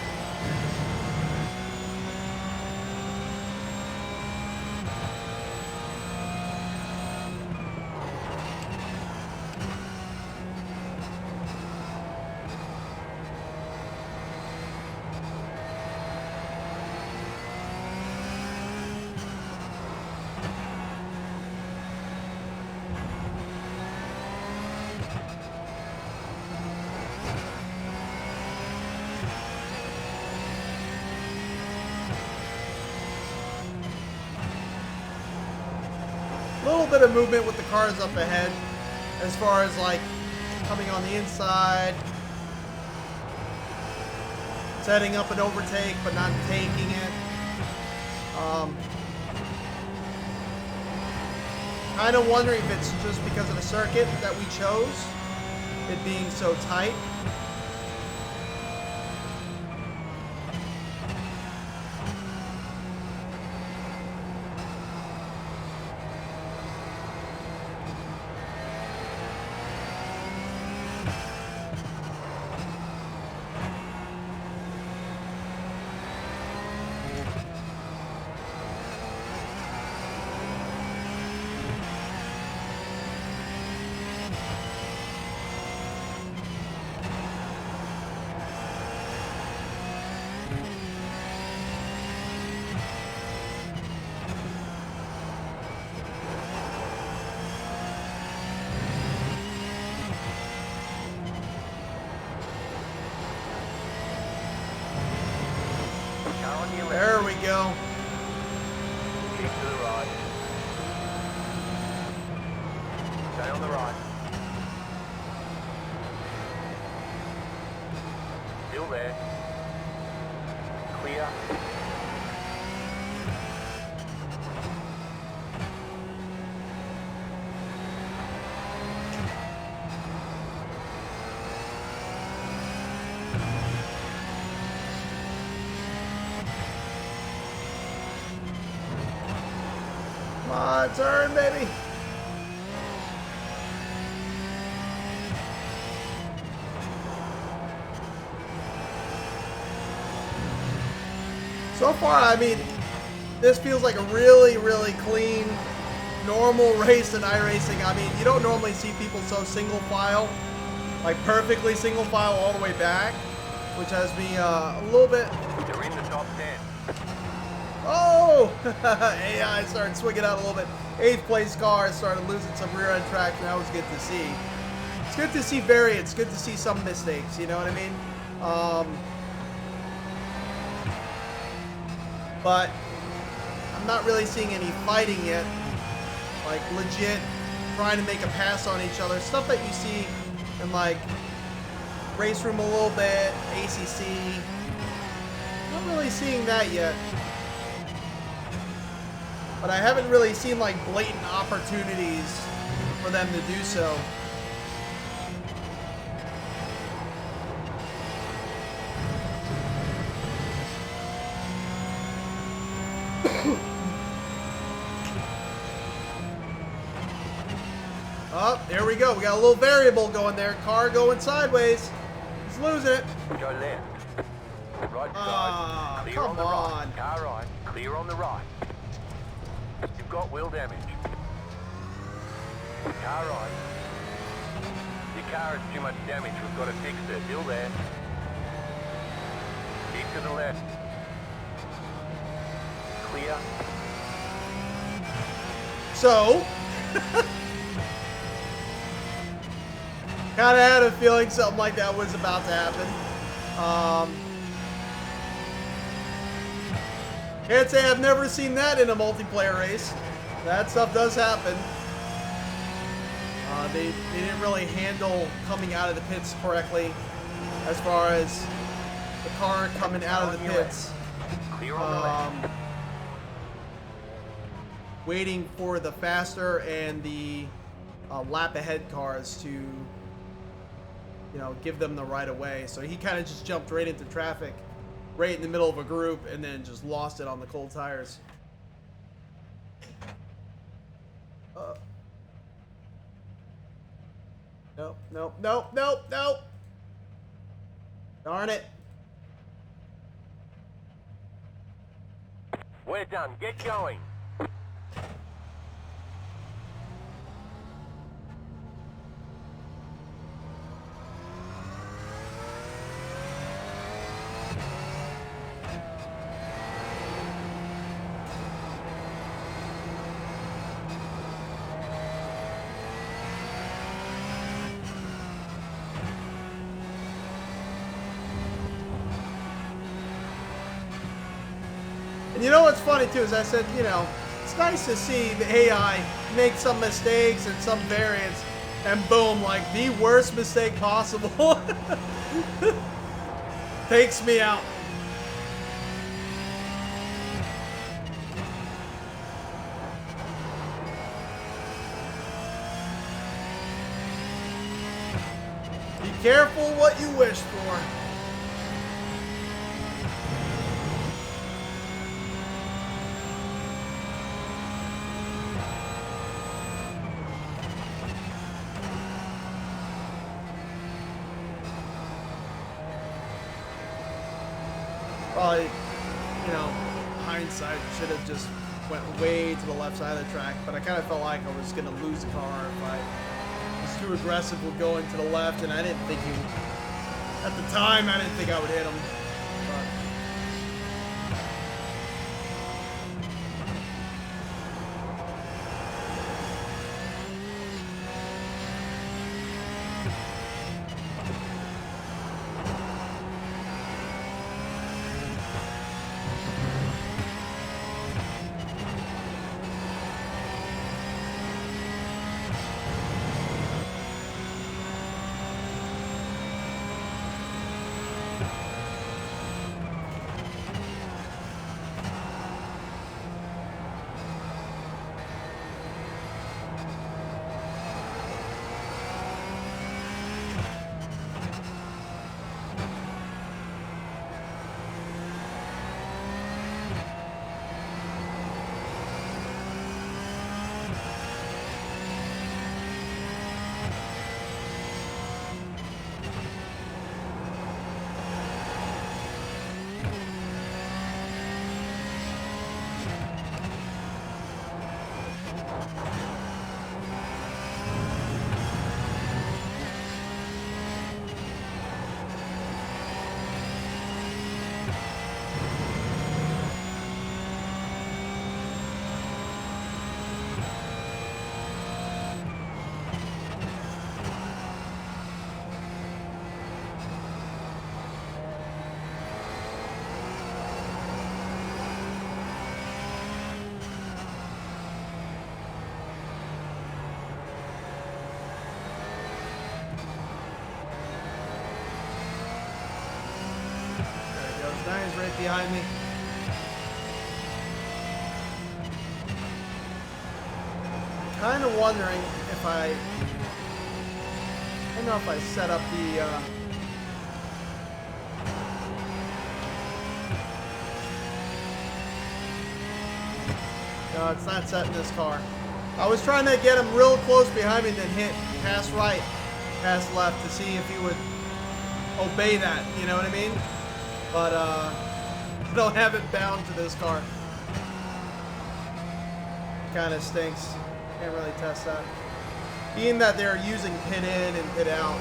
Little bit of movement with the cars up ahead as far as like coming on the inside, setting up an overtake but not taking it. Kind of wondering if it's just because of the circuit that we chose, it being so tight. There we go. Keep to the right. Stay on the right. Still there. Clear. Come on, turn, baby. So far, I mean, this feels like a really, really clean, normal race in iRacing. I mean, you don't normally see people so single file, like perfectly single file all the way back, which has me a little bit. You're in the top 10. Oh! AI started swinging out a little bit. 8th place car started losing some rear end traction. That was good to see. It's good to see variance. Good to see some mistakes. You know what I mean? But I'm not really seeing any fighting yet. Like legit trying to make a pass on each other. Stuff that you see in like race room a little bit, ACC. Not really seeing that yet. But I haven't really seen like blatant opportunities for them to do so. Oh, there we go. We got a little variable going there. Car going sideways. He's losing it. Go left. Right Ah, side. Clear come on the on. right. Car right. Clear on the right. You've got wheel damage. Car right. Your car has too much damage. We've got to fix it. Still there. Keep to the left. Clear. So, kind of had a feeling something like that was about to happen. Can't say I've never seen that in a multiplayer race. That stuff does happen. They didn't really handle coming out of the pits correctly as far as the car coming out of the pits. Clear on the left. Waiting for the faster and the lap ahead cars to, give them the right of way. So he kind of just jumped right into traffic, right in the middle of a group, and then just lost it on the cold tires. Nope. Darn it. We're done. Get going. And you know what's funny too is I said, it's nice to see the AI make some mistakes and some variants, and boom, like the worst mistake possible takes me out. Be careful what you wish for. Probably, hindsight should have just went way to the left side of the track, but I kind of felt like I was going to lose the car if I was too aggressive with going to the left, and I didn't think at the time, I didn't think I would hit him. But Dine's right behind me. I'm kind of wondering if I don't know if I set up the no, it's not set in this car. I was trying to get him real close behind me and then hit pass right, pass left to see if he would obey that, you know what I mean? But I don't have it bound to this car. Kind of stinks. Can't really test that. Being that they're using pit in and pit out.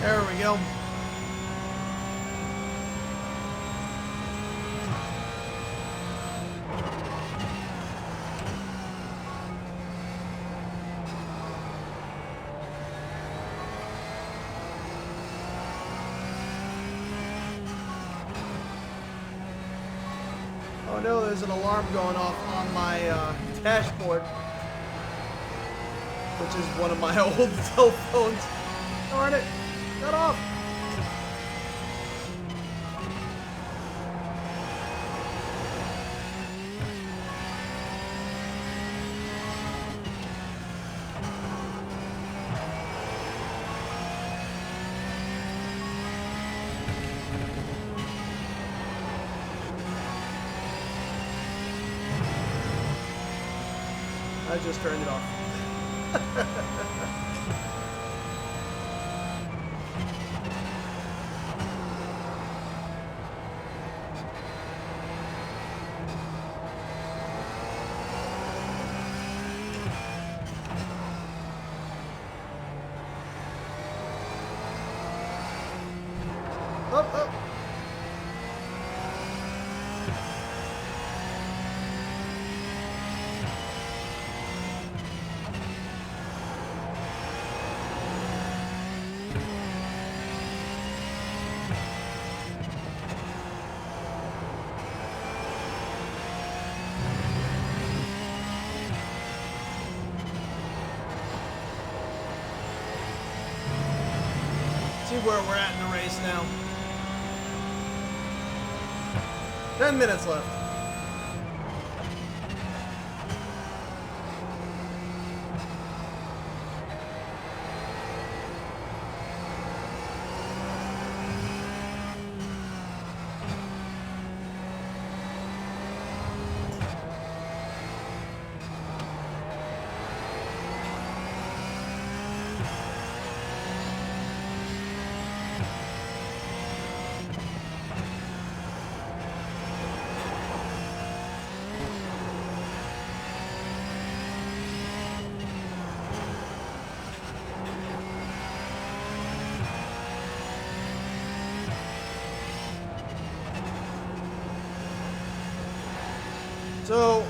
There we go. Oh no, there's an alarm going off on my dashboard, which is one of my old cell phones. Darn it, shut off. I just turned it off. Up, up. See where we're at in the race now. 10 minutes left. So,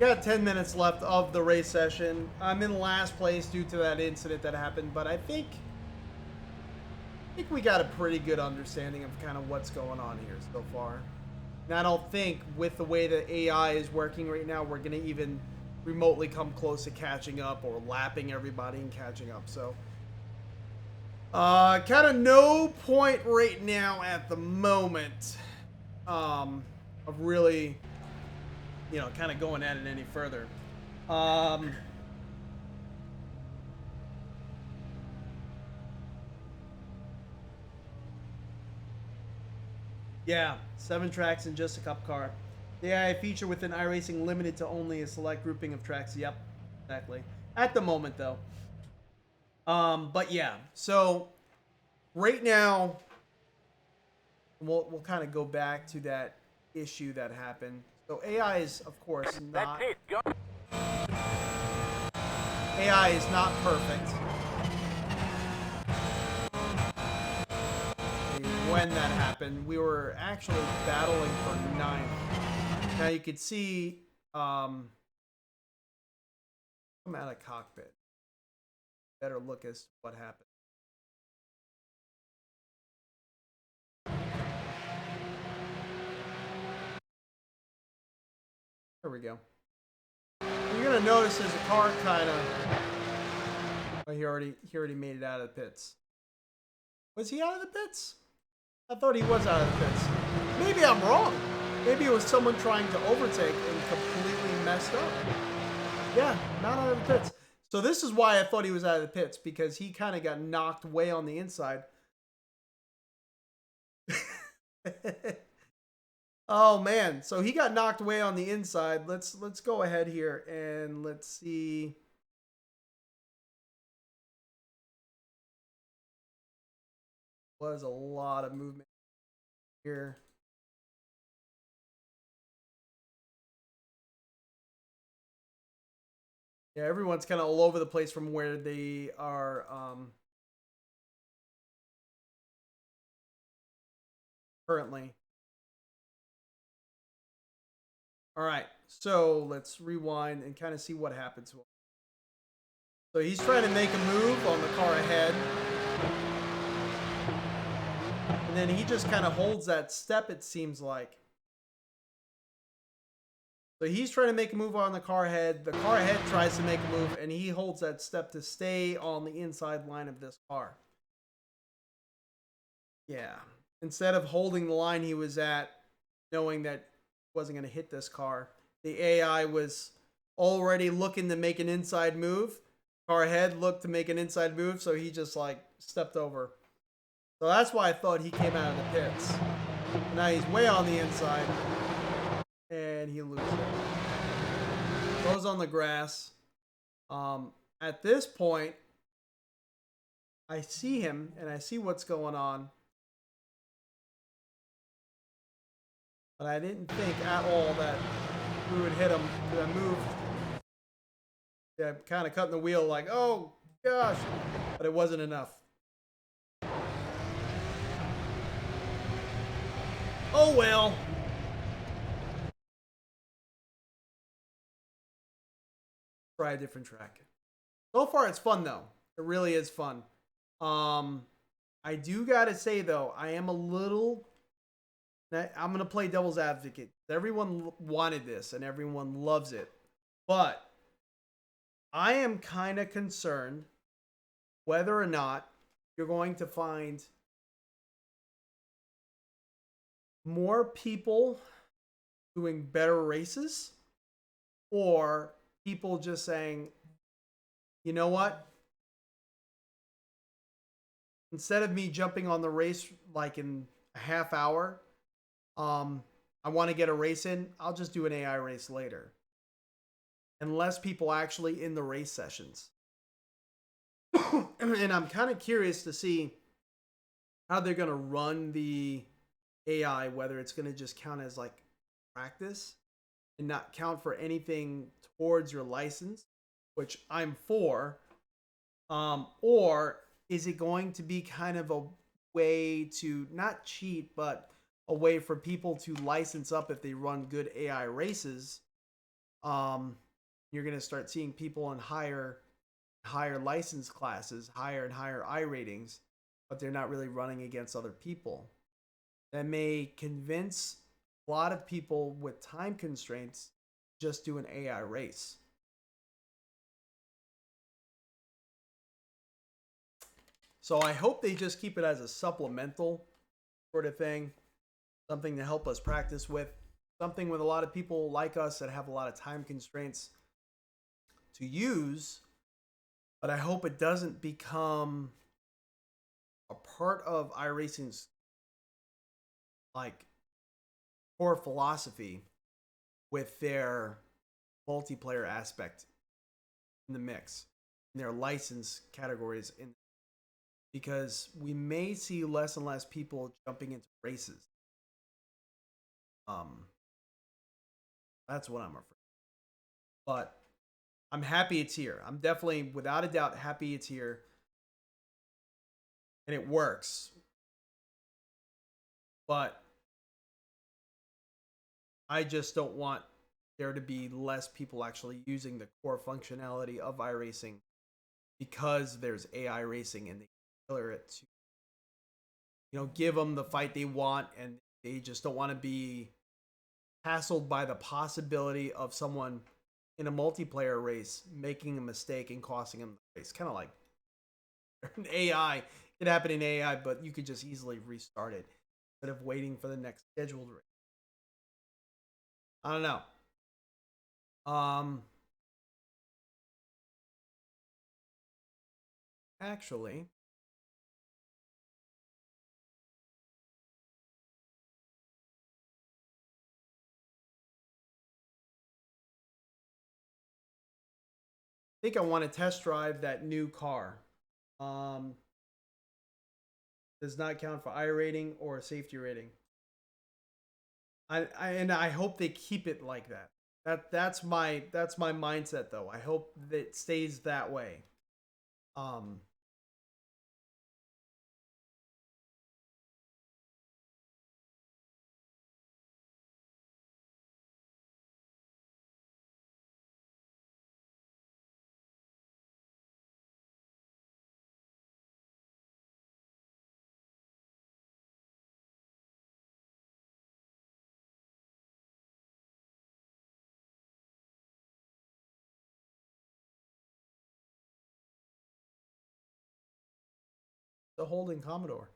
got 10 minutes left of the race session. I'm in last place due to that incident that happened, but I think we got a pretty good understanding of kind of what's going on here so far. And I don't think with the way that AI is working right now, we're going to even remotely come close to catching up or lapping everybody and catching up. So, kind of no point right now at the moment of really, you know, kind of going at it any further. Yeah, 7 tracks in just a cup car. The AI feature within Iracing limited to only a select grouping of tracks. Yep, exactly. At the moment, though. But yeah, so right now, we'll kind of go back to that issue that happened. So AI is, of course, not. That's it. Go. AI is not perfect. When that happened, we were actually battling for 9th. Now you could see, I'm out of cockpit. Better look as what happened. There we go. You're gonna notice there's a car kind of. Oh, he already made it out of the pits. Was he out of the pits? I thought he was out of the pits. Maybe I'm wrong. Maybe it was someone trying to overtake and completely messed up. Yeah, not out of the pits. So this is why I thought he was out of the pits, because he kind of got knocked way on the inside. Oh man, so he got knocked way on the inside. Let's go ahead here and let's see. Was a lot of movement here. Yeah, everyone's kind of all over the place from where they are currently. All right, so let's rewind and kind of see what happens. So he's trying to make a move on the car ahead. And then he just kind of holds that step, it seems like. So he's trying to make a move on the car ahead. The car ahead tries to make a move, and he holds that step to stay on the inside line of this car. Yeah. Instead of holding the line he was at, knowing that he wasn't going to hit this car, the AI was already looking to make an inside move. Car ahead looked to make an inside move, so he just like stepped over. So that's why I thought he came out of the pits. Now he's way on the inside. And he loses it. Goes on the grass. At this point, I see him and I see what's going on. But I didn't think at all that we would hit him. I moved. Yeah, kind of cutting the wheel like, oh gosh. But it wasn't enough. Oh well. Try a different track. So far, it's fun though. It really is fun. I do gotta say though, I am a little. I'm gonna play devil's advocate. Everyone wanted this and everyone loves it, but I am kind of concerned whether or not you're going to find more people doing better races, or people just saying, you know what? Instead of me jumping on the race like in a half hour, I want to get a race in, I'll just do an AI race later. And less people actually in the race sessions. And I'm kind of curious to see how they're going to run the AI, whether it's going to just count as like practice and not count for anything towards your license, which I'm for, or is it going to be kind of a way to not cheat, but a way for people to license up if they run good AI races? You're going to start seeing people in higher license classes, higher and higher I ratings, but they're not really running against other people. That may convince a lot of people with time constraints just do an AI race. So I hope they just keep it as a supplemental sort of thing, something to help us practice with, something with a lot of people like us that have a lot of time constraints to use. But I hope it doesn't become a part of iRacing's like core philosophy with their multiplayer aspect in the mix, in their license categories, because we may see less and less people jumping into races. That's what I'm afraid. But I'm happy it's here. I'm definitely, without a doubt, happy it's here. And it works. But I just don't want there to be less people actually using the core functionality of iRacing because there's AI racing and they tailor it to, give them the fight they want, and they just don't want to be hassled by the possibility of someone in a multiplayer race making a mistake and costing them the race. Kind of like an AI. It happened in AI, but you could just easily restart it instead of waiting for the next scheduled race. I don't know. Actually, I think I want to test drive that new car. Does not count for I rating or safety rating. I hope they keep it like that. That's my mindset though. I hope that it stays that way. Um, the holding Commodore.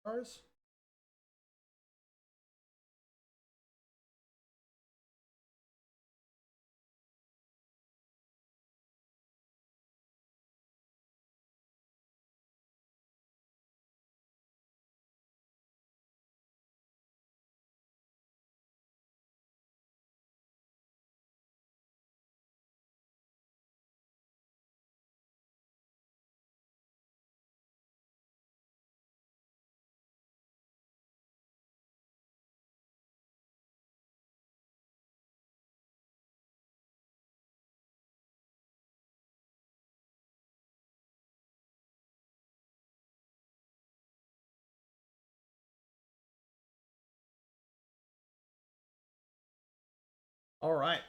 Cars. All right.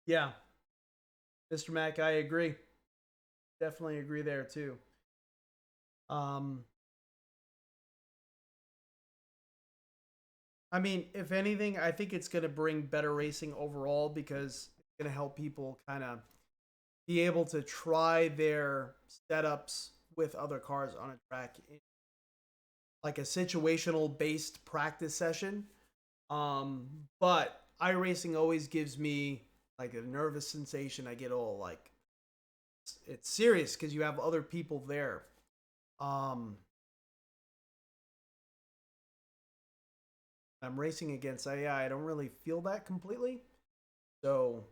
Yeah, Mr. Mac, I agree. Definitely agree there too. Um, I mean, if anything, I think it's going to bring better racing overall because it's going to help people kind of be able to try their setups with other cars on a track, like a situational based practice session. But iRacing always gives me like a nervous sensation. I get all like it's serious because you have other people there. Um, I'm racing against AI. I don't really feel that completely. So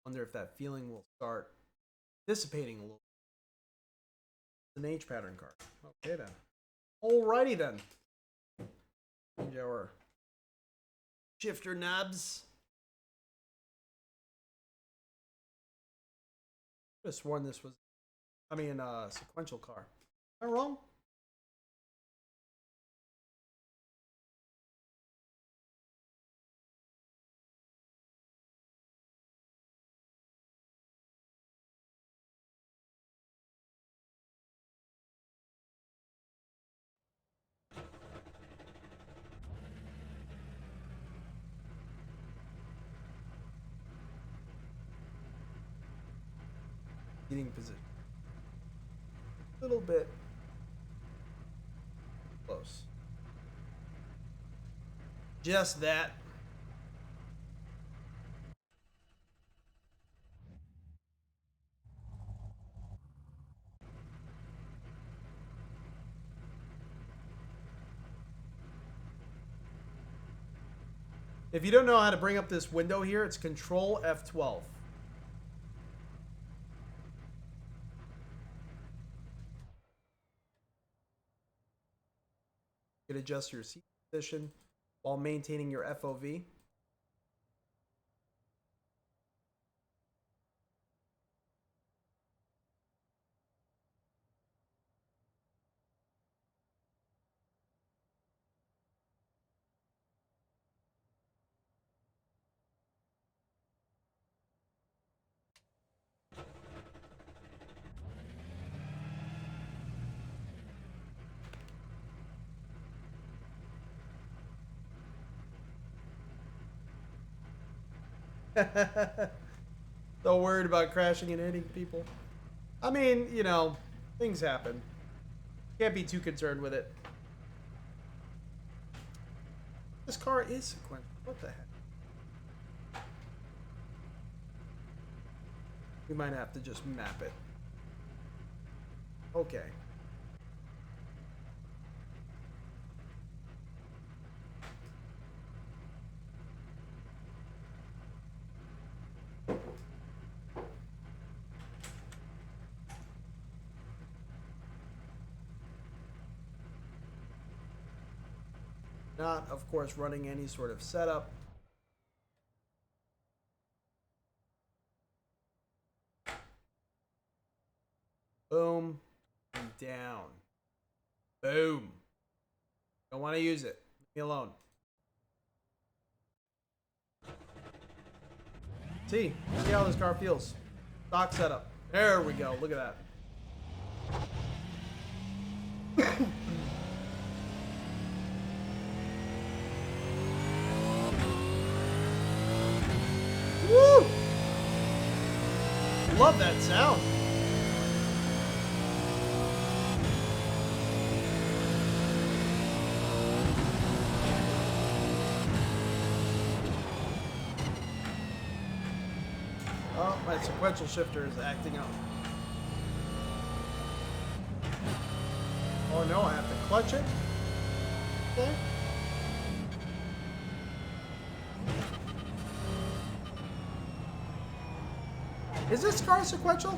I wonder if that feeling will start dissipating a little. It's an H pattern card. Okay then. Alrighty then. Change our shifter knobs. I could have sworn this was, sequential car. Am I wrong? Seating position. A little bit close. Just that. If you don't know how to bring up this window here, it's Control F12. You can adjust your seat position while maintaining your FOV. So worried about crashing and hitting people. I mean, things happen. Can't be too concerned with it. This car is sequential. What the heck? We might have to just map it. Okay. Not, of course, running any sort of setup. Boom. And down. Boom. Don't want to use it. Leave me alone. See how this car feels. Stock setup. There we go. Look at that. Woo! Love that sound. Oh, my sequential shifter is acting up. Oh no, I have to clutch it? Okay. Is this car sequential?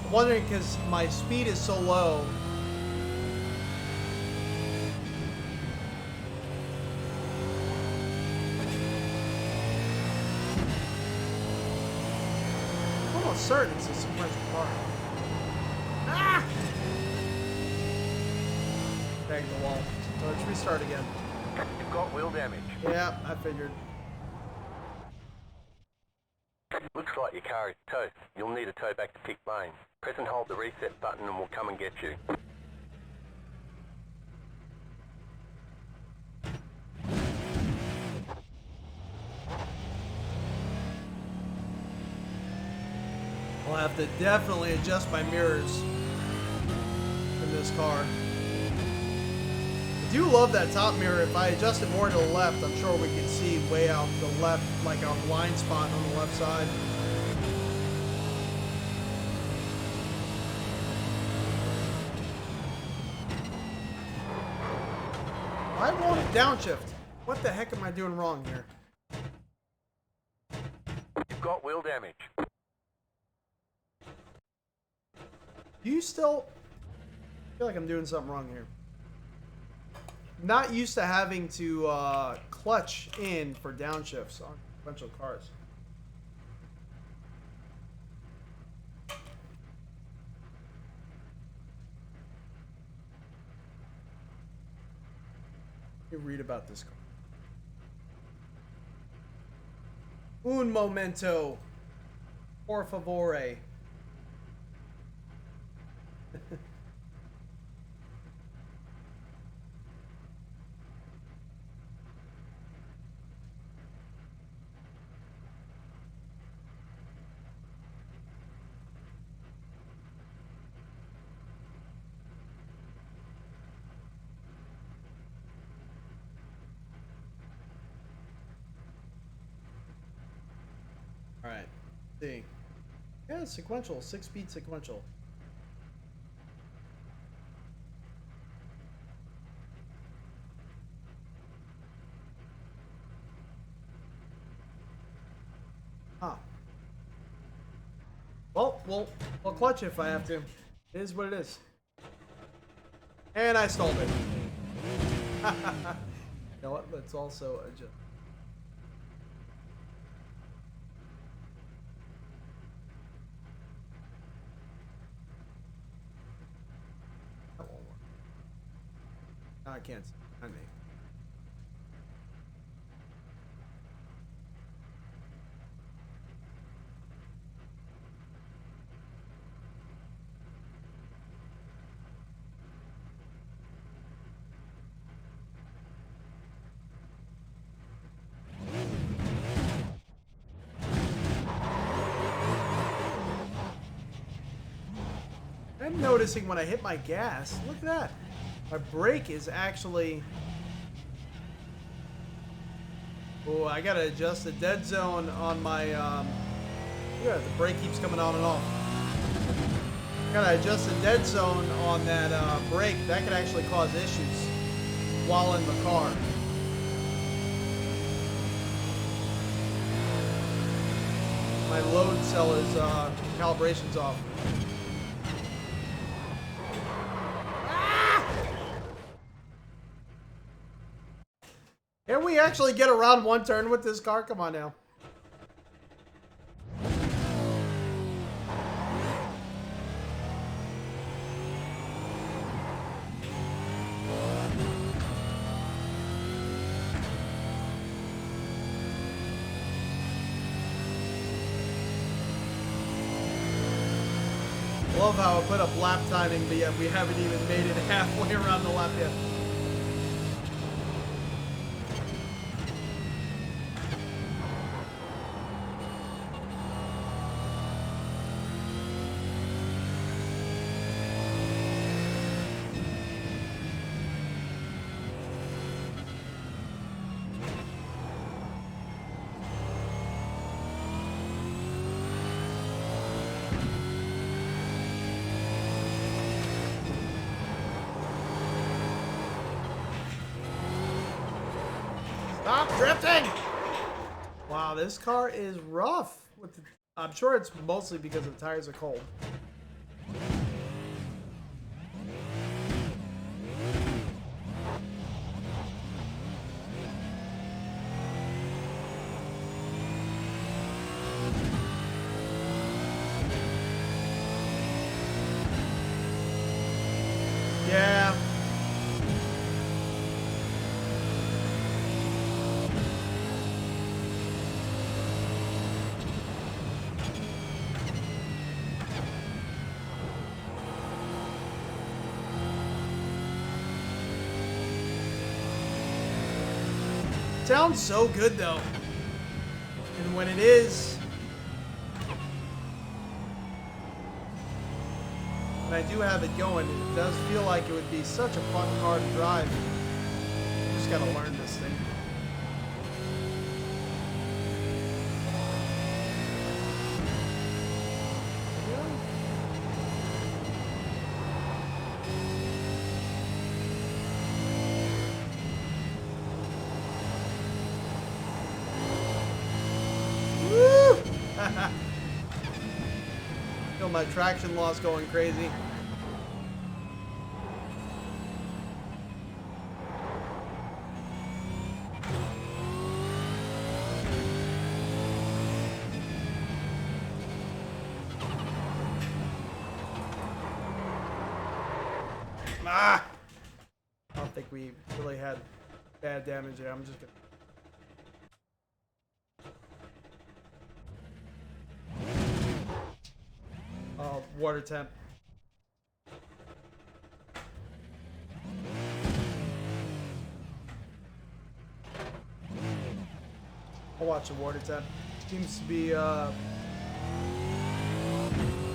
I'm wondering because my speed is so low. I'm almost certain it's a sequential car. Ah! Bang the wall. So let's restart again. You've got wheel damage. Yeah, I figured. Looks like your car is toast. You'll need a tow back to pit lane. Press and hold the reset button and we'll come and get you. I'll have to definitely adjust my mirrors in this car. I do love that top mirror. If I adjust it more to the left, I'm sure we can see way out the left, like our blind spot on the left side. I want a downshift. What the heck am I doing wrong here? You've got wheel damage. Do you still feel like I'm doing something wrong here? Not used to having to clutch in for downshifts on sequential cars. Let me read about this car. Un momento, por favore. All right, let's see. Yeah, it's sequential, 6-speed sequential. Huh. Well, we'll clutch it if I have to. It is what it is. And I stalled it. You know what? Let's also adjust. That won't work. No, I can't see. I mean. I'm noticing when I hit my gas, look at that. My brake is actually... Oh, I gotta adjust the dead zone on my... Yeah, the brake keeps coming on and off. Gotta adjust the dead zone on that brake. That could actually cause issues while in the car. My load cell is calibration's off. Ah! Can we actually get around one turn with this car? Come on now. Love how I put up lap timing, but yet we haven't even made it halfway around the lap yet. Stop drifting! Wow, this car is rough. I'm sure it's mostly because the tires are cold. Yeah. Sounds so good though. And when it is, when I do have it going, it does feel like it would be such a fun car to drive. You just gotta learn this thing. Feel my traction loss going crazy. Ah! I don't think we really had bad damage there. I'm just gonna... water temp. I'll watch the water temp. Seems to be up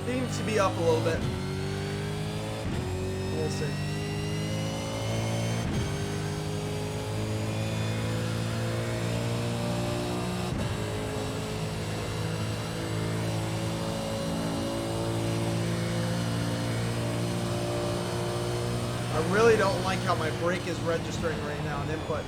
a little bit. We'll see. I really don't like how my brake is registering right now in input.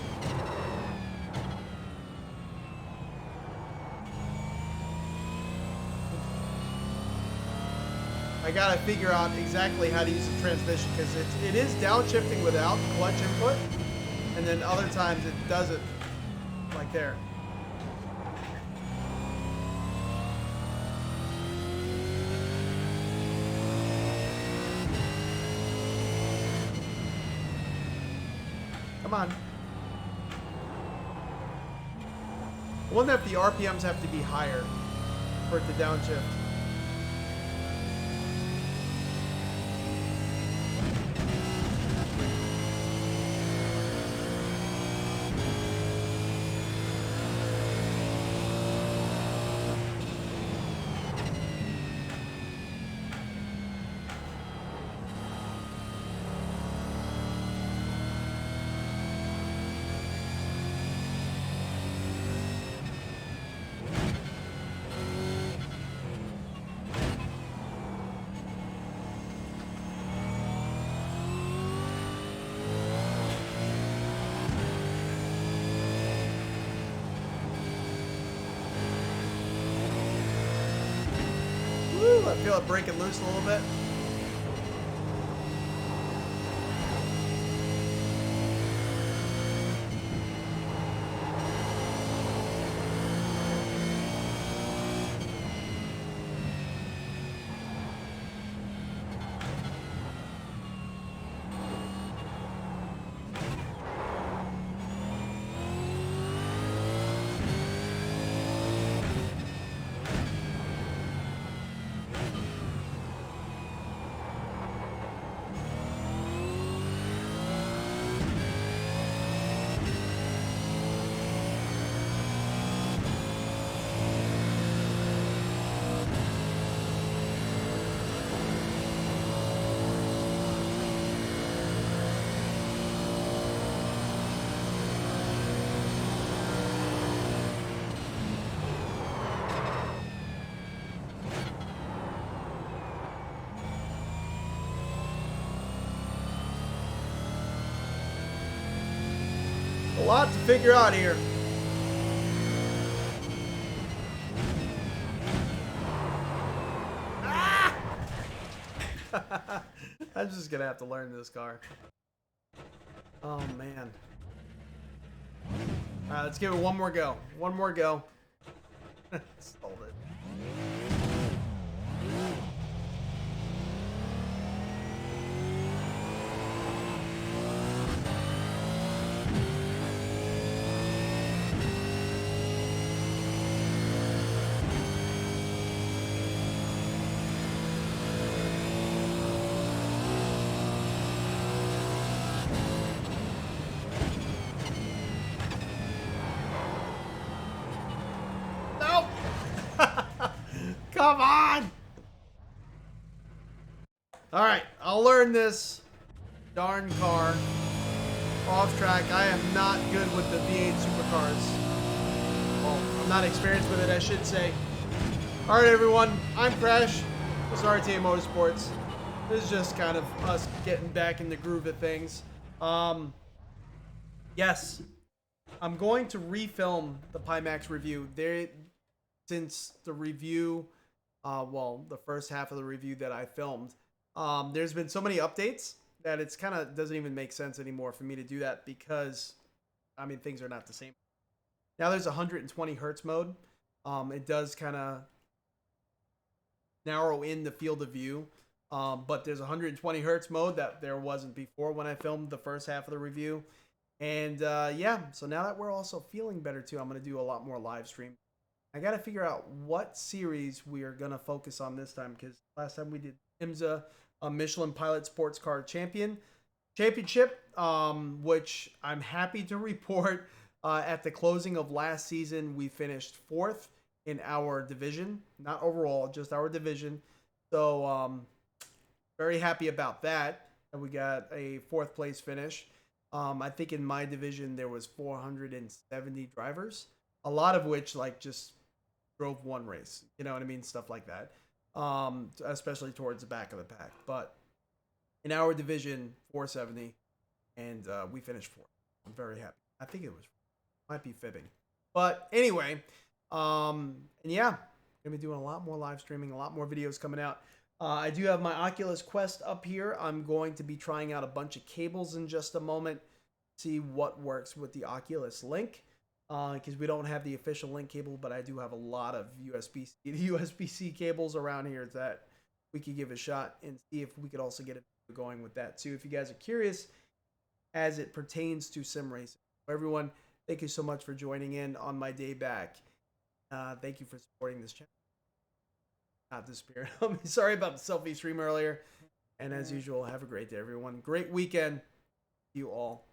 I gotta figure out exactly how to use the transmission because it is downshifting without clutch input, and then other times it does it like there. Come on. I wonder if the RPMs have to be higher for it to downshift. feel it breaking loose a little bit. A lot to figure out here. Ah! I'm just gonna have to learn this car. Oh man. Alright, let's give it one more go. One more go. Stalled it. Come on! Alright, I'll learn this darn car off track. I am not good with the V8 supercars. Well, I'm not experienced with it, I should say. Alright, everyone, I'm Crash. This is RTA Motorsports. This is just kind of us getting back in the groove of things. Yes, I'm going to refilm the Pimax review. Since the review, well, the first half of the review that I filmed, there's been so many updates that it's kind of doesn't even make sense anymore for me to do that because, I mean, things are not the same. Now there's 120 hertz mode. It does kind of narrow in the field of view, but there's 120 hertz mode that there wasn't before when I filmed the first half of the review. And yeah, so now that we're also feeling better too, I'm going to do a lot more live stream. I got to figure out what series we are going to focus on this time, because last time we did IMSA Michelin Pilot Sports Car Championship, which I'm happy to report at the closing of last season, we finished 4th in our division, not overall, just our division. So very happy about that. And we got a 4th place finish. I think in my division, there was 470 drivers, a lot of which like just drove one race, you know what I mean? Stuff like that, especially towards the back of the pack. But in our division, 470, and we finished 4th. I'm very happy. I think it was, might be fibbing. But anyway, and yeah, gonna be doing a lot more live streaming, a lot more videos coming out. I do have my Oculus Quest up here. I'm going to be trying out a bunch of cables in just a moment, see what works with the Oculus Link. Because we don't have the official link cable, but I do have a lot of USB-C cables around here that we could give a shot and see if we could also get it going with that too. If you guys are curious as it pertains to sim racing. Everyone, thank you so much for joining in on my day back. Thank you for supporting this channel. Not the spirit. Sorry about the selfie stream earlier. And as usual, have a great day, everyone. Great weekend. You all.